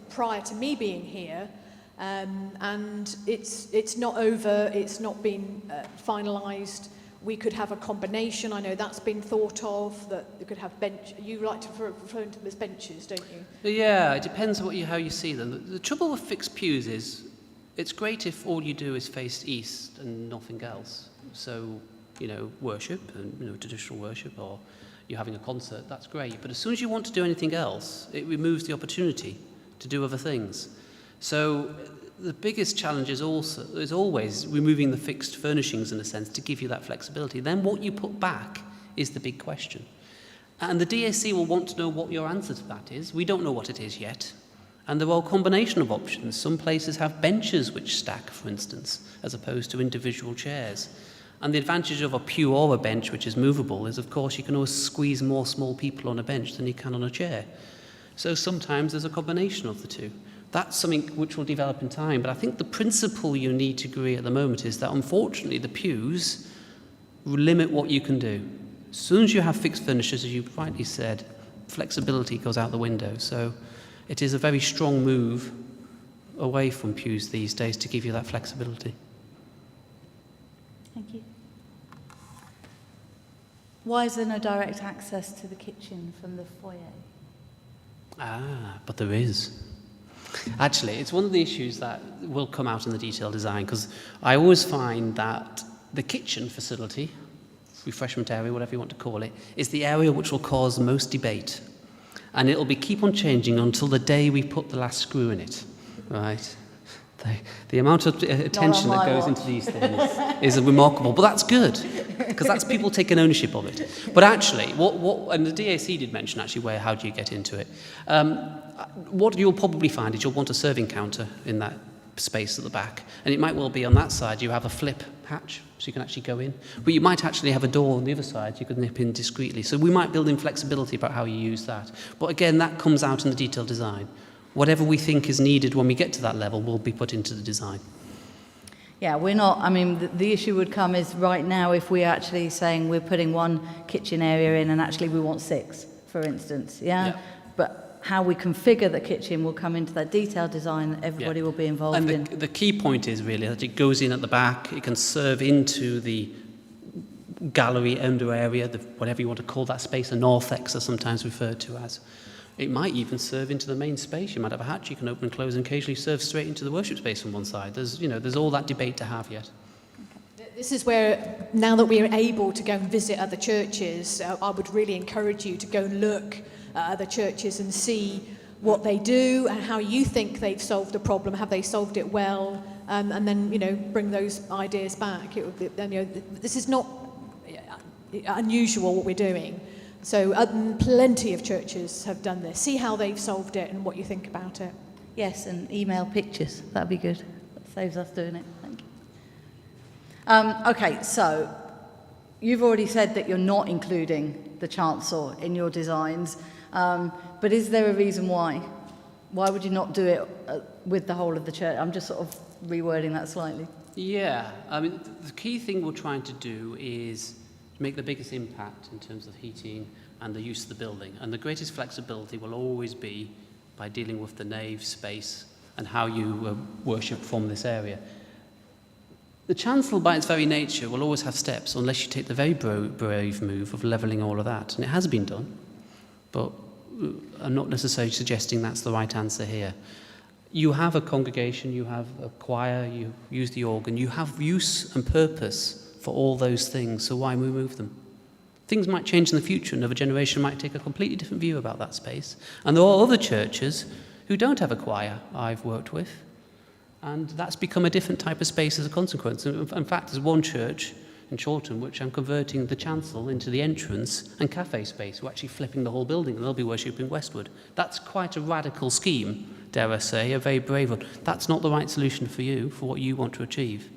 prior to me being here, and it's not over, it's not been finalised. We could have a combination. I know that's been thought of, that you could have bench. You like to refer to them as benches, don't you? Yeah, it depends on how you see them. The trouble with fixed pews is it's great if all you do is face east and nothing else. So, worship and, traditional worship, or you're having a concert, that's great. But as soon as you want to do anything else, it removes the opportunity to do other things. So the biggest challenge is always removing the fixed furnishings in a sense to give you that flexibility. Then what you put back is the big question. And the DAC will want to know what your answer to that is. We don't know what it is yet. And there are a combination of options. Some places have benches which stack, for instance, as opposed to individual chairs. And the advantage of a pew or a bench which is movable is, of course, you can always squeeze more small people on a bench than you can on a chair. So sometimes there's a combination of the two. That's something which will develop in time, but I think the principle you need to agree at the moment is that, unfortunately, the pews limit what you can do. As soon as you have fixed furnishings, as you rightly said, flexibility goes out the window. So it is a very strong move away from pews these days to give you that flexibility. Thank you. Why is there no direct access to the kitchen from the foyer? But there is. Actually, it's one of the issues that will come out in the detailed design, because I always find that the kitchen facility, refreshment area, whatever you want to call it, is the area which will cause most debate. And it'll keep on changing until the day we put the last screw in it, right? The amount of attention that goes into these things is remarkable, but that's good, because that's people taking ownership of it. But actually, and the DAC did mention actually how do you get into it? What you'll probably find is you'll want a serving counter in that space at the back. And it might well be on that side you have a flip hatch, so you can actually go in. But you might actually have a door on the other side you could nip in discreetly. So we might build in flexibility about how you use that. But again, that comes out in the detailed design. Whatever we think is needed when we get to that level will be put into the design. Yeah, we're not, I mean, the issue would come is right now if we're actually saying we're putting one kitchen area in and actually we want 6, for instance, yeah? But how we configure the kitchen will come into that detailed design that everybody will be involved in. And the key point is really that it goes in at the back, it can serve into the gallery under area, whatever you want to call that space, a narthex are sometimes referred to as. It might even serve into the main space. You might have a hatch you can open and close and occasionally serve straight into the worship space from one side. There's all that debate to have yet. This is where, now that we are able to go and visit other churches, I would really encourage you to go and look at other churches and see what they do and how you think they've solved a problem. Have they solved it well? And then, bring those ideas back. It would be, this is not unusual what we're doing. So plenty of churches have done this. See how they've solved it and what you think about it. Yes, and email pictures. That'd be good. That saves us doing it. Thank you. Okay, so you've already said that you're not including the chancel in your designs, but is there a reason why? Why would you not do it with the whole of the church? I'm just sort of rewording that slightly. Yeah, I mean, the key thing we're trying to do is make the biggest impact in terms of heating and the use of the building. And the greatest flexibility will always be by dealing with the nave space and how you worship from this area. The chancel, by its very nature, will always have steps unless you take the very brave move of levelling all of that. And it has been done, but I'm not necessarily suggesting that's the right answer here. You have a congregation, you have a choir, you use the organ, you have use and purpose for all those things, so why remove them? Things might change in the future. Another generation might take a completely different view about that space. And there are other churches who don't have a choir I've worked with, and that's become a different type of space as a consequence. In fact, there's one church in Chorlton which I'm converting the chancel into the entrance and cafe space. We're actually flipping the whole building, and they'll be worshipping westward. That's quite a radical scheme, dare I say, a very brave one. That's not the right solution for you, for what you want to achieve.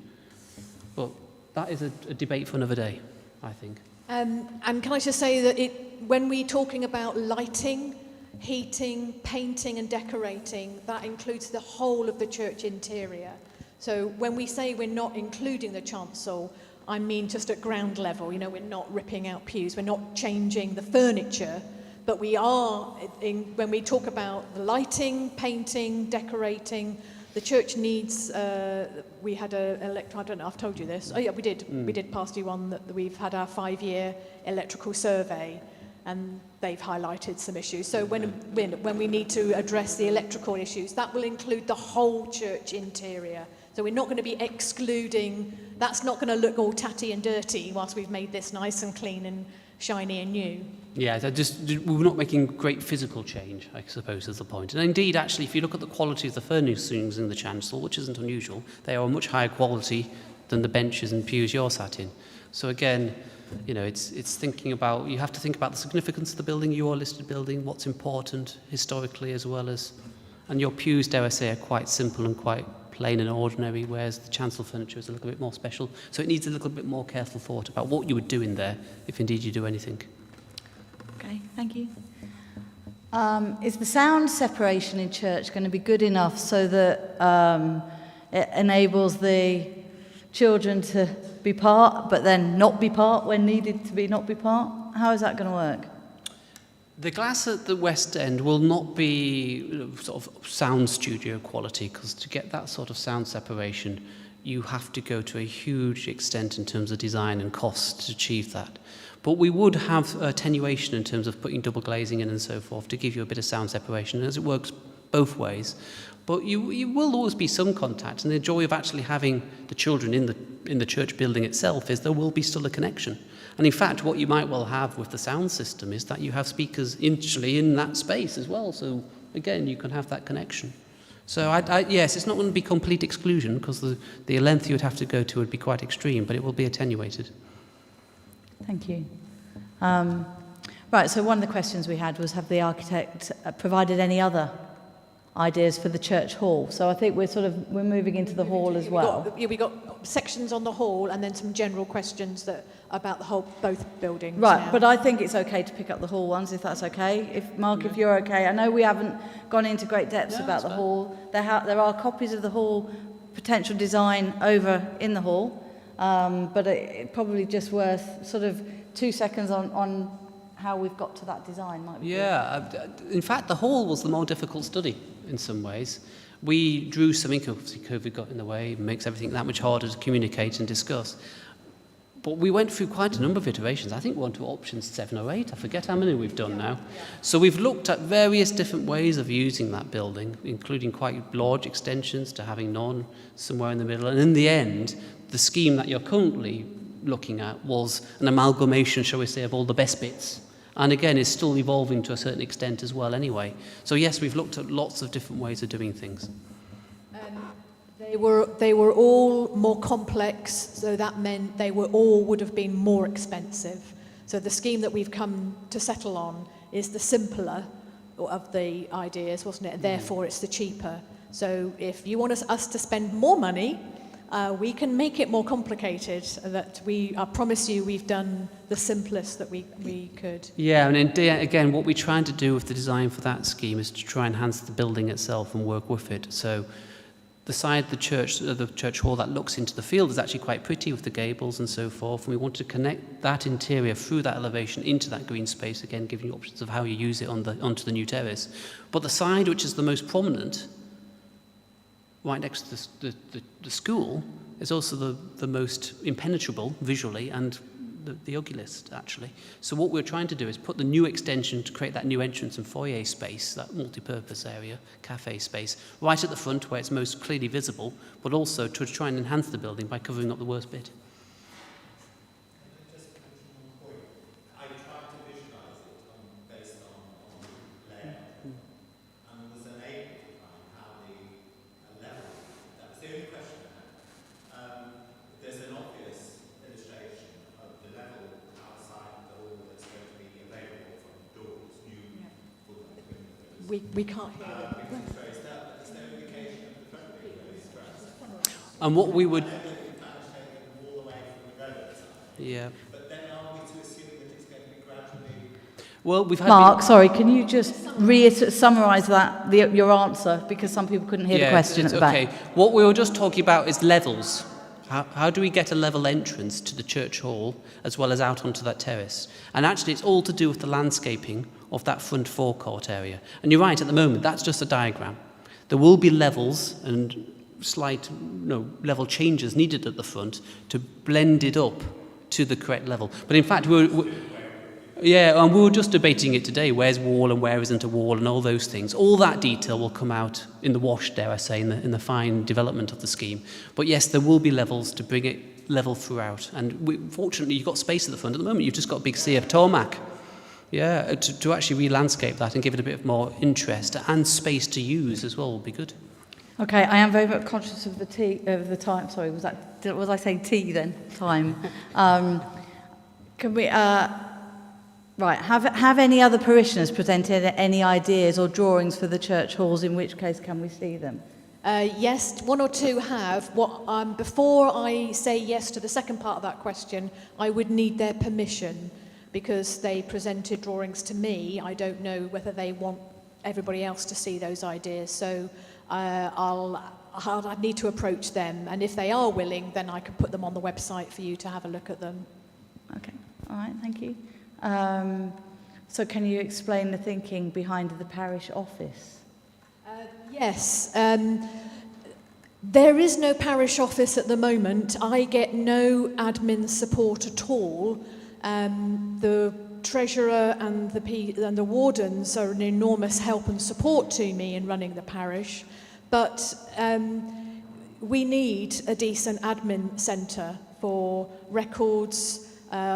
But that is a debate for another day, I think. And can I just say that when we're talking about lighting, heating, painting and decorating, that includes the whole of the church interior. So when we say we're not including the chancel, I mean just at ground level. We're not ripping out pews, we're not changing the furniture, but we are, when we talk about the lighting, painting, decorating, the church needs, we had I don't know, I've told you this. Oh yeah, we did. We did pass you on that we've had our 5-year electrical survey, and they've highlighted some issues. So when we need to address the electrical issues, that will include the whole church interior. So we're not going to be excluding, that's not going to look all tatty and dirty whilst we've made this nice and clean and shiny and new. Yeah, we're not making great physical change, I suppose, is the point. And indeed, actually, if you look at the quality of the furnishings in the chancel, which isn't unusual, they are much higher quality than the benches and pews you're sat in. So again, it's thinking about, you have to think about the significance of the building, your listed building, what's important historically as well as, and your pews, dare I say, are quite simple and quite plain and ordinary, whereas the chancel furniture is a little bit more special. So it needs a little bit more careful thought about what you would do in there, if indeed you do anything. Okay, thank you. Is the sound separation in church going to be good enough so that it enables the children to be part, but then not be part when needed to be not be part? How is that going to work? The glass at the West End will not be sort of sound studio quality, because to get that sort of sound separation, you have to go to a huge extent in terms of design and cost to achieve that. But we would have attenuation in terms of putting double glazing in and so forth to give you a bit of sound separation, as it works both ways. But you will always be some contact, and the joy of actually having the children in the church building itself is there will be still a connection. And in fact, what you might well have with the sound system is that you have speakers actually in that space as well. So again, you can have that connection. So yes, it's not going to be complete exclusion, because the length you would have to go to would be quite extreme, but it will be attenuated. Thank you. Right, so one of the questions we had was, have the architect provided any other ideas for the church hall. So I think we're moving into the hall as well. We got sections on the hall and then some general questions about the whole, both buildings. Right, now. but I think it's okay to pick up the hall ones, if that's okay. If Mark, if you're okay. I know we haven't gone into great depths No, about that's the hall. There are copies of the hall potential design over in the hall, but it probably just worth sort of 2 seconds on how we've got to that design. Might be good. Yeah, in fact, the hall was the more difficult study in some ways. We drew some ink, obviously COVID got in the way, it makes everything that much harder to communicate and discuss. But we went through quite a number of iterations. I think we're on to options 7 or 8. I forget how many we've done now. So we've looked at various different ways of using that building, including quite large extensions to having none somewhere in the middle. And in the end, the scheme that you're currently looking at was an amalgamation, shall we say, of all the best bits. And again, it's still evolving to a certain extent as well anyway. So yes, we've looked at lots of different ways of doing things. They were all more complex, so that meant they were all would have been more expensive. So the scheme that we've come to settle on is the simpler of the ideas, wasn't it? And therefore, it's the cheaper. So if you want us to spend more money, we can make it more complicated. That I promise you, we've done the simplest that we could. Yeah, and again, what we're trying to do with the design for that scheme is to try and enhance the building itself and work with it. So the side of the church hall that looks into the field is actually quite pretty with the gables and so forth. And we want to connect that interior through that elevation into that green space, again, giving you options of how you use it onto the new terrace. But the side which is the most prominent, right next to the school, is also the most impenetrable visually and the ugliest, actually. So what we're trying to do is put the new extension to create that new entrance and foyer space, that multi-purpose area, cafe space, right at the front where it's most clearly visible, but also to try and enhance the building by covering up the worst bit. Just one point. I tried to visualise it based on layout, and was unable to find how the level. That was the only question I had. There's an obvious illustration of the level outside the hall that's going to be available from doors, new windows. We can't hear it. Is there no indication of the front window is dressed? And what we would... I know that we plan to take it all away from the road side, Yeah. but then are we to assume that it's going to be gradually... Well, we've had... Mark, sorry, can you just summarise your answer, because some people couldn't hear the question at the back. Okay. What we were just talking about is levels. How do we get a level entrance to the church hall as well as out onto that terrace? And actually, it's all to do with the landscaping of that front forecourt area. And you're right, at the moment, that's just a diagram. There will be levels and slight level changes needed at the front to blend it up to the correct level. But in fact, we were just debating it today, where's wall and where isn't a wall and all those things. All that detail will come out in the wash, dare I say, in the fine development of the scheme. But yes, there will be levels to bring it level throughout. And fortunately, you've got space at the front. At the moment, you've just got a big sea of tarmac. Yeah, to actually re-landscape that and give it a bit more interest and space to use as well would be good. Okay, I am very much conscious of the time. Sorry, was I saying tea then? Time. Can we... Right, have any other parishioners presented any ideas or drawings for the church halls, in which case can we see them? Yes, one or two have. Before I say yes to the second part of that question, I would need their permission because they presented drawings to me. I don't know whether they want everybody else to see those ideas, so I'd need to approach them, and if they are willing, then I can put them on the website for you to have a look at them. Okay, all right, thank you. So can you explain the thinking behind the parish office? Yes. There is no parish office at the moment. I get no admin support at all. The treasurer and the wardens are an enormous help and support to me in running the parish, but we need a decent admin centre for records,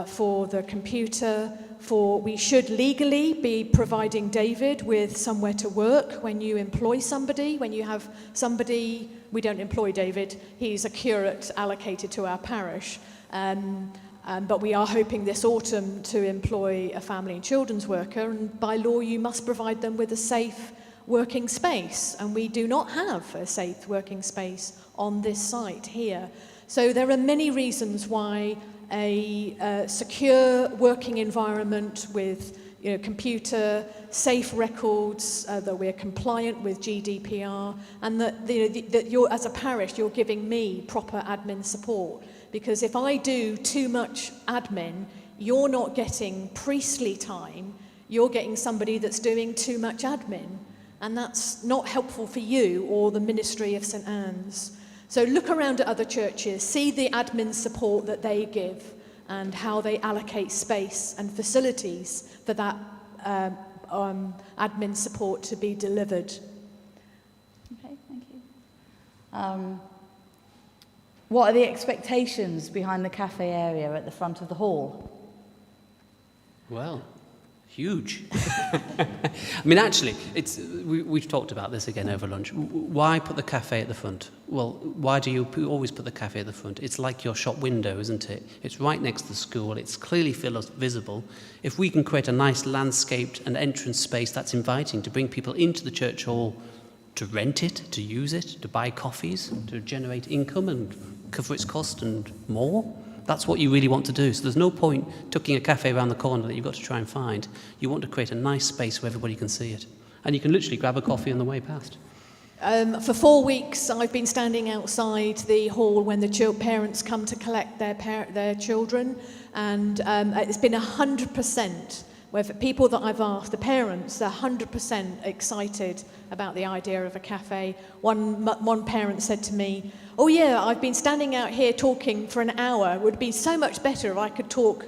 for the computer, we should legally be providing David with somewhere to work when you employ somebody. When you have somebody, we don't employ David, he's a curate allocated to our parish. But we are hoping this autumn to employ a family and children's worker, and by law you must provide them with a safe working space, and we do not have a safe working space on this site here. So there are many reasons why a secure working environment with computer, safe records, that we're compliant with GDPR, and that you're, as a parish, you're giving me proper admin support. Because if I do too much admin, you're not getting priestly time, you're getting somebody that's doing too much admin. And that's not helpful for you or the ministry of St. Anne's. So look around at other churches, see the admin support that they give and how they allocate space and facilities for that admin support to be delivered. Okay, thank you. What are the expectations behind the cafe area at the front of the hall? Well, huge. I mean, actually, we've talked about this again over lunch. Why put the cafe at the front? Well, why do you always put the cafe at the front? It's like your shop window, isn't it? It's right next to the school. It's clearly visible. If we can create a nice landscaped and entrance space that's inviting to bring people into the church hall to rent it, to use it, to buy coffees, to generate income and cover its cost and more, that's what you really want to do. So there's no point tucking a cafe around the corner that you've got to try and find. You want to create a nice space where everybody can see it. And you can literally grab a coffee on the way past. For 4 weeks, I've been standing outside the hall when the parents come to collect their children, and it's been 100%. Where for people that I've asked, the parents are 100% excited about the idea of a cafe. One parent said to me, "Oh yeah, I've been standing out here talking for an hour. It would be so much better if I could talk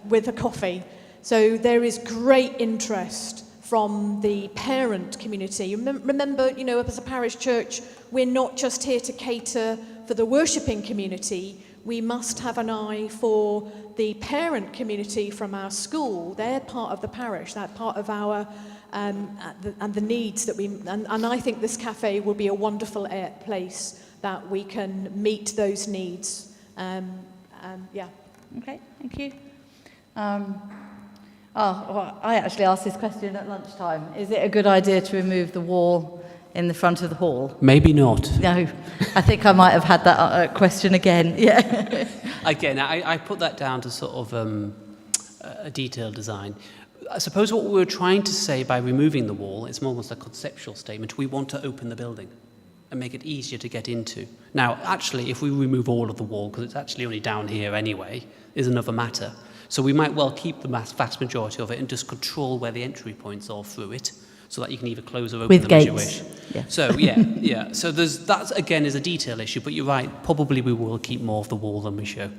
with a coffee." So there is great interest from the parent community. Remember, as a parish church, we're not just here to cater for the worshipping community. We must have an eye for the parent community from our school. They're part of the parish, that part of our, and the needs that and I think this cafe will be a wonderful place that we can meet those needs. Yeah. Okay, thank you. I actually asked this question at lunchtime. Is it a good idea to remove the wall in the front of the hall? Maybe not. No, I think I might have had that question again. Yeah. Again, I put that down to sort of a detailed design. I suppose what we were trying to say by removing the wall, it's almost a conceptual statement. We want to open the building and make it easier to get into. Now, actually, if we remove all of the wall, because it's actually only down here anyway, is another matter. So we might well keep the vast majority of it and just control where the entry points are through it, so that you can either close or open with them gates. as you wish. Yeah. So yeah. So that again is a detail issue, but you're right. Probably we will keep more of the wall than we show.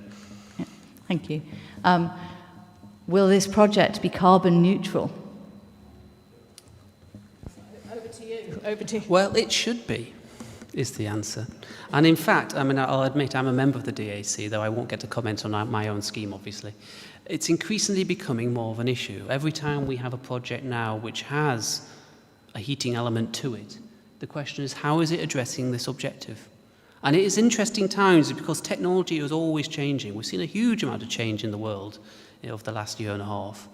Yeah. Thank you. Will this project be carbon neutral? Over to you. Well, it should be, is the answer. And in fact, I mean, I'll admit I'm a member of the DAC, though I won't get to comment on my own scheme, obviously. It's increasingly becoming more of an issue. Every time we have a project now which has a heating element to it, the question is, how is it addressing this objective? And it is interesting times because technology is always changing. We've seen a huge amount of change in the world over the last year and a half.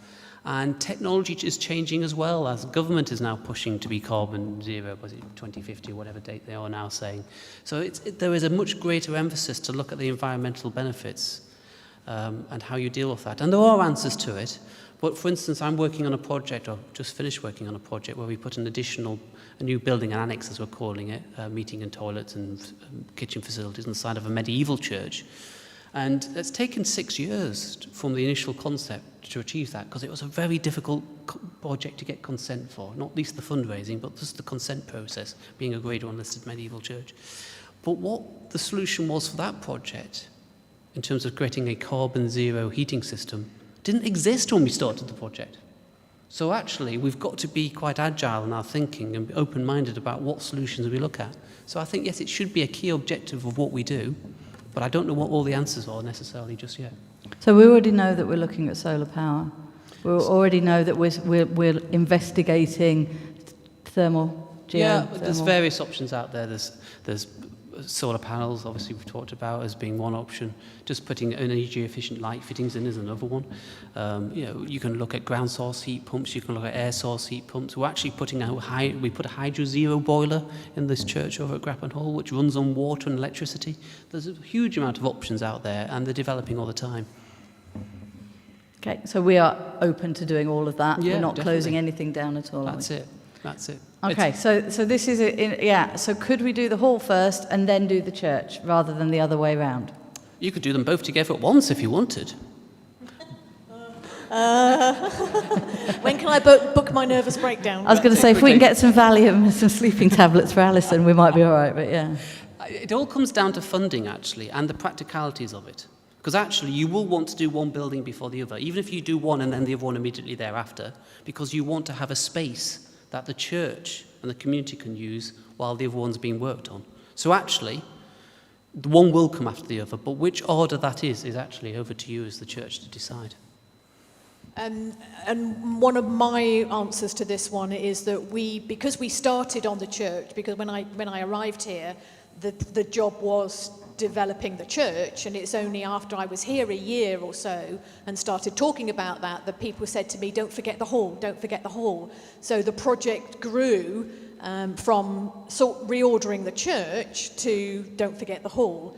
And technology is changing as well, as government is now pushing to be carbon zero, was it 2050 or whatever date they are now saying. So there is a much greater emphasis to look at the environmental benefits and how you deal with that. And there are answers to it. But for instance, I'm working on a project, or just finished working on a project, where we put a new building, an annex as we're calling it, meeting and toilets and kitchen facilities on the side of a medieval church. And it's taken 6 years from the initial concept to achieve that, because it was a very difficult project to get consent for, not least the fundraising, but just the consent process, being a Grade 1 listed medieval church. But what the solution was for that project, in terms of creating a carbon zero heating system, didn't exist when we started the project. So actually, we've got to be quite agile in our thinking and be open-minded about what solutions we look at. So I think, yes, it should be a key objective of what we do, but I don't know what all the answers are necessarily just yet. So we already know that we're looking at solar power. We already know that we're investigating thermal, Yeah, there's various options out there. There's solar panels, obviously we've talked about as being one option. Just putting energy efficient light fittings in is another one. You can look at ground source heat pumps, you can look at air source heat pumps. We're actually putting out we put a Hydro Zero boiler in this church over at Grappan Hall, which runs on water and electricity. There's a huge amount of options out there, and they're developing all the time. Okay, so we are open to doing all of that. Yeah, We're not definitely. closing anything down at all. That's it. That's it. Okay, so this is so could we do the hall first and then do the church rather than the other way round? You could do them both together at once if you wanted. When can I book my nervous breakdown? I was going to say, if we can get some Valium and some sleeping tablets for Alison, we might be all right, but yeah. It all comes down to funding, actually, and the practicalities of it. Because actually, you will want to do one building before the other, even if you do one and then the other one immediately thereafter, because you want to have a space that the church and the community can use while the other one's being worked on. So actually, the one will come after the other, but which order that is actually over to you as the church to decide. And one of my answers to this one is that because we started on the church, because when I arrived here, the job was developing the church, and it's only after I was here a year or so and started talking about that people said to me, don't forget the hall, don't forget the hall. So the project grew from reordering the church to don't forget the hall.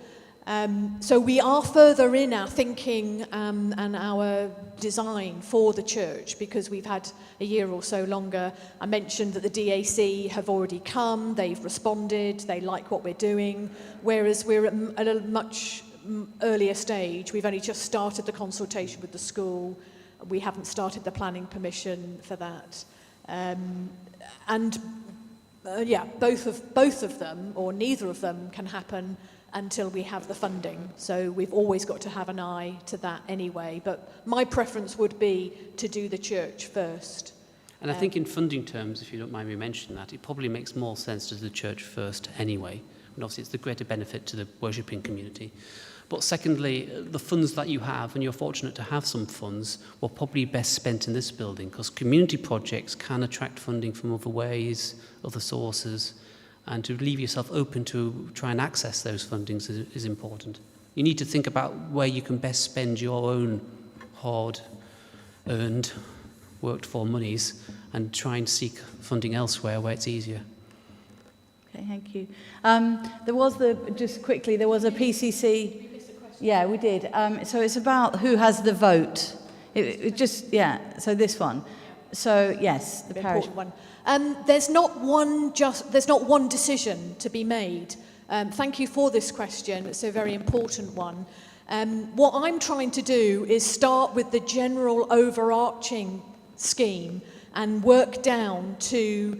So we are further in our thinking and our design for the church because we've had a year or so longer. I mentioned that the DAC have already come, they've responded, they like what we're doing, whereas we're at a much earlier stage. We've only just started the consultation with the school. We haven't started the planning permission for that. Both of them, or neither of them, can happen until we have the funding. So we've always got to have an eye to that anyway. But my preference would be to do the church first. And I think in funding terms, if you don't mind me mentioning that, it probably makes more sense to do the church first anyway. And obviously it's the greater benefit to the worshipping community. But secondly, the funds that you have, and you're fortunate to have some funds, were probably best spent in this building because community projects can attract funding from other ways, other sources, and to leave yourself open to try and access those fundings is important. You need to think about where you can best spend your own hard-earned, worked-for monies and try and seek funding elsewhere where it's easier. Okay, thank you. There was a PCC. Yeah, we did. So it's about who has the vote. So this one. So yes, the parish one. There's not one decision to be made. Thank you for this question. It's a very important one. What I'm trying to do is start with the general overarching scheme and work down to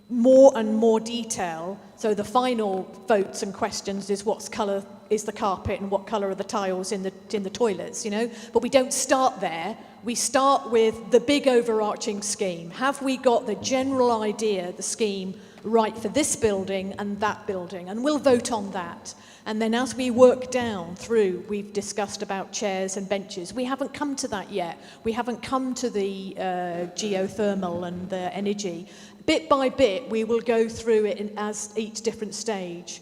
more and more detail. So the final votes and questions is what colour is the carpet and what colour are the tiles in the toilets, you know? But we don't start there. We start with the big overarching scheme. Have we got the general idea, the scheme, right for this building and that building? And we'll vote on that. And then as we work down through, we've discussed about chairs and benches. We haven't come to that yet. We haven't come to the geothermal and the energy. Bit by bit, we will go through it as each different stage.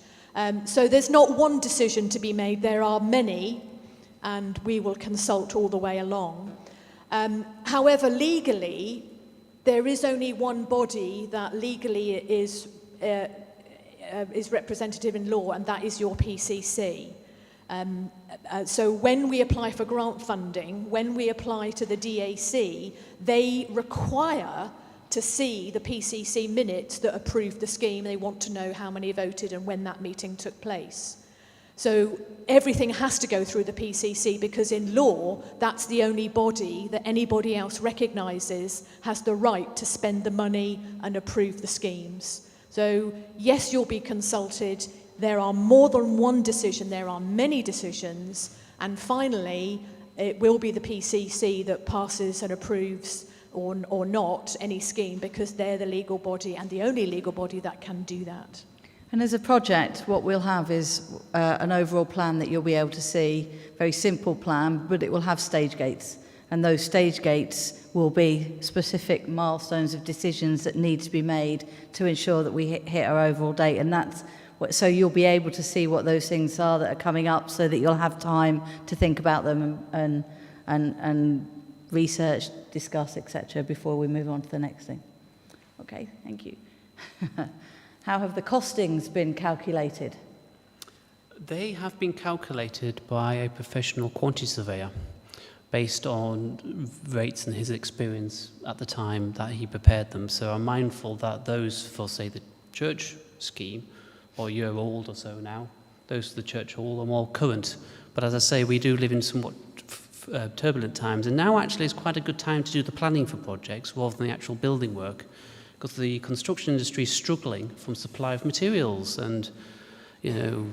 So there's not one decision to be made. There are many, and we will consult all the way along. However, legally, there is only one body that legally is representative in law, and that is your PCC. So when we apply for grant funding, when we apply to the DAC, they require to see the PCC minutes that approve the scheme. They want to know how many voted and when that meeting took place. So everything has to go through the PCC because in law, that's the only body that anybody else recognises has the right to spend the money and approve the schemes. So yes, you'll be consulted. There are more than one decision. There are many decisions. And finally, it will be the PCC that passes and approves or not any scheme because they're the legal body and the only legal body that can do that. And as a project, what we'll have is an overall plan that you'll be able to see, very simple plan, but it will have stage gates. And those stage gates will be specific milestones of decisions that need to be made to ensure that we hit our overall date. And that's So you'll be able to see what those things are that are coming up, so that you'll have time to think about them and research, discuss, etc. before we move on to the next thing. Okay, thank you. How have the costings been calculated? They have been calculated by a professional quantity surveyor based on rates and his experience at the time that he prepared them. So I'm mindful that those for, say, the church scheme, or a year old or so now, those for the church hall are more current. But as I say, we do live in somewhat turbulent times, and now actually is quite a good time to do the planning for projects rather than the actual building work, because the construction industry is struggling from supply of materials and, you know,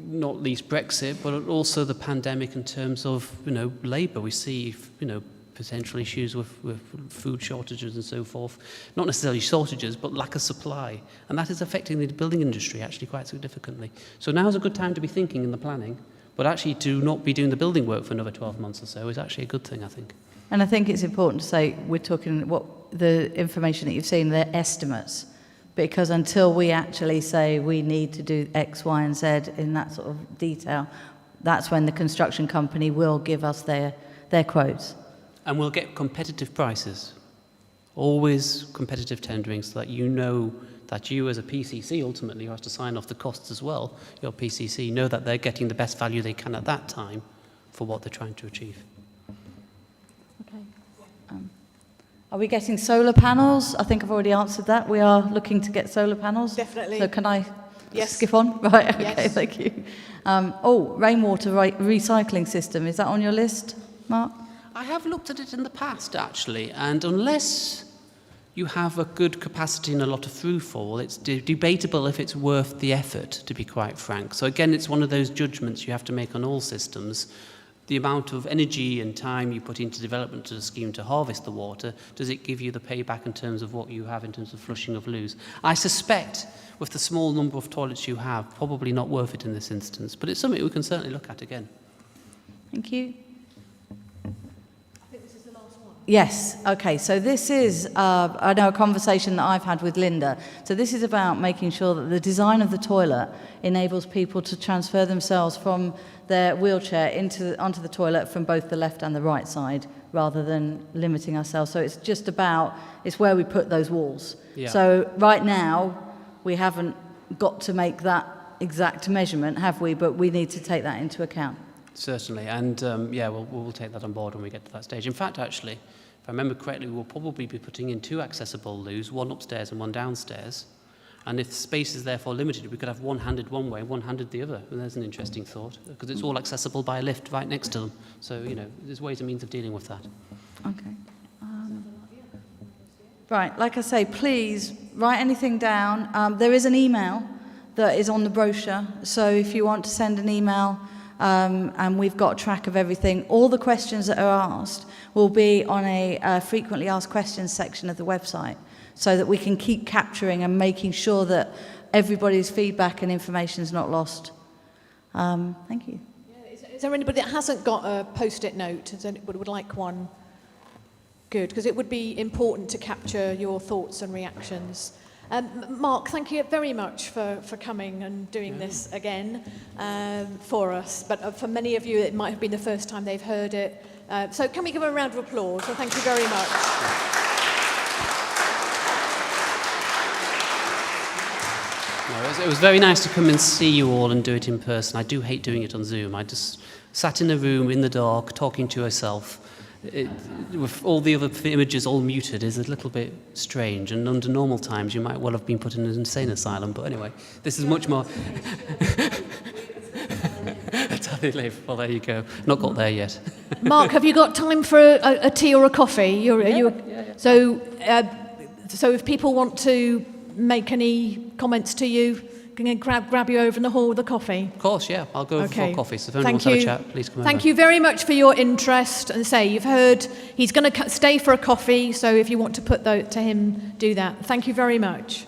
not least Brexit, but also the pandemic in terms of, you know, labour. We see, you know, potential issues with food shortages and so forth. Not necessarily shortages, but lack of supply. And that is affecting the building industry actually quite significantly. So now is a good time to be thinking in the planning, but actually to not be doing the building work for another 12 months or so is actually a good thing, I think. And I think it's important to say we're talking what the information that you've seen, they're estimates. Because until we actually say we need to do X, Y, and Z in that sort of detail, that's when the construction company will give us their quotes. And we'll get competitive prices. Always competitive tendering, so that you know that you as a PCC, ultimately, who has to sign off the costs as well, your PCC, know that they're getting the best value they can at that time for what they're trying to achieve. Okay. Are we getting solar panels? I think I've already answered that. We are looking to get solar panels. Definitely. So can I Yes. skip on? Right, okay, Yes. thank you. Rainwater recycling system. Is that on your list, Mark? I have looked at it in the past, actually, and unless you have a good capacity and a lot of through-fall, it's debatable if it's worth the effort, to be quite frank. So again, it's one of those judgments you have to make on all systems. The amount of energy and time you put into development of the scheme to harvest the water, does it give you the payback in terms of what you have in terms of flushing of loos? I suspect, with the small number of toilets you have, probably not worth it in this instance, but it's something we can certainly look at again. Thank you. Yes, okay, so this is, I know, a conversation that I've had with Linda. So this is about making sure that the design of the toilet enables people to transfer themselves from their wheelchair onto the toilet from both the left and the right side, rather than limiting ourselves. So it's just about, it's where we put those walls. Yeah. So right now, we haven't got to make that exact measurement, have we? But we need to take that into account. Certainly, and yeah, we'll take that on board when we get to that stage. In fact, actually, if I remember correctly, we'll probably be putting in 2 accessible loos, one upstairs and one downstairs. And if space is therefore limited, we could have one handed one way, one handed the other. And there's an interesting thought, because it's all accessible by a lift right next to them. So, you know, there's ways and means of dealing with that. Okay. Right, like I say, please write anything down. There is an email that is on the brochure, so if you want to send an email, and we've got track of everything. All the questions that are asked will be on a frequently asked questions section of the website, so that we can keep capturing and making sure that everybody's feedback and information is not lost. Thank you. Yeah, is there anybody that hasn't got a post-it note? Is anybody would like one? Good, because it would be important to capture your thoughts and reactions. Mark, thank you very much for coming and doing this again for us. But for many of you, it might have been the first time they've heard it. So can we give a round of applause? So thank you very much. No, it was very nice to come and see you all and do it in person. I do hate doing it on Zoom. I just sat in a room in the dark talking to yourself. With all the other images all muted is a little bit strange, and under normal times you might well have been put in an insane asylum, but anyway, this is much more... That's how they live. Well, there you go. Not got there yet. Mark, have you got time for a tea or a coffee? Yeah. So if people want to make any comments to you, can I grab you over in the hall with a coffee? Of course, yeah. I'll go over for coffee, so if anyone Thank wants to have a you. chat, please come over. Thank you very much for your interest. And say, you've heard he's going to stay for a coffee, so if you want to put to him, do that. Thank you very much.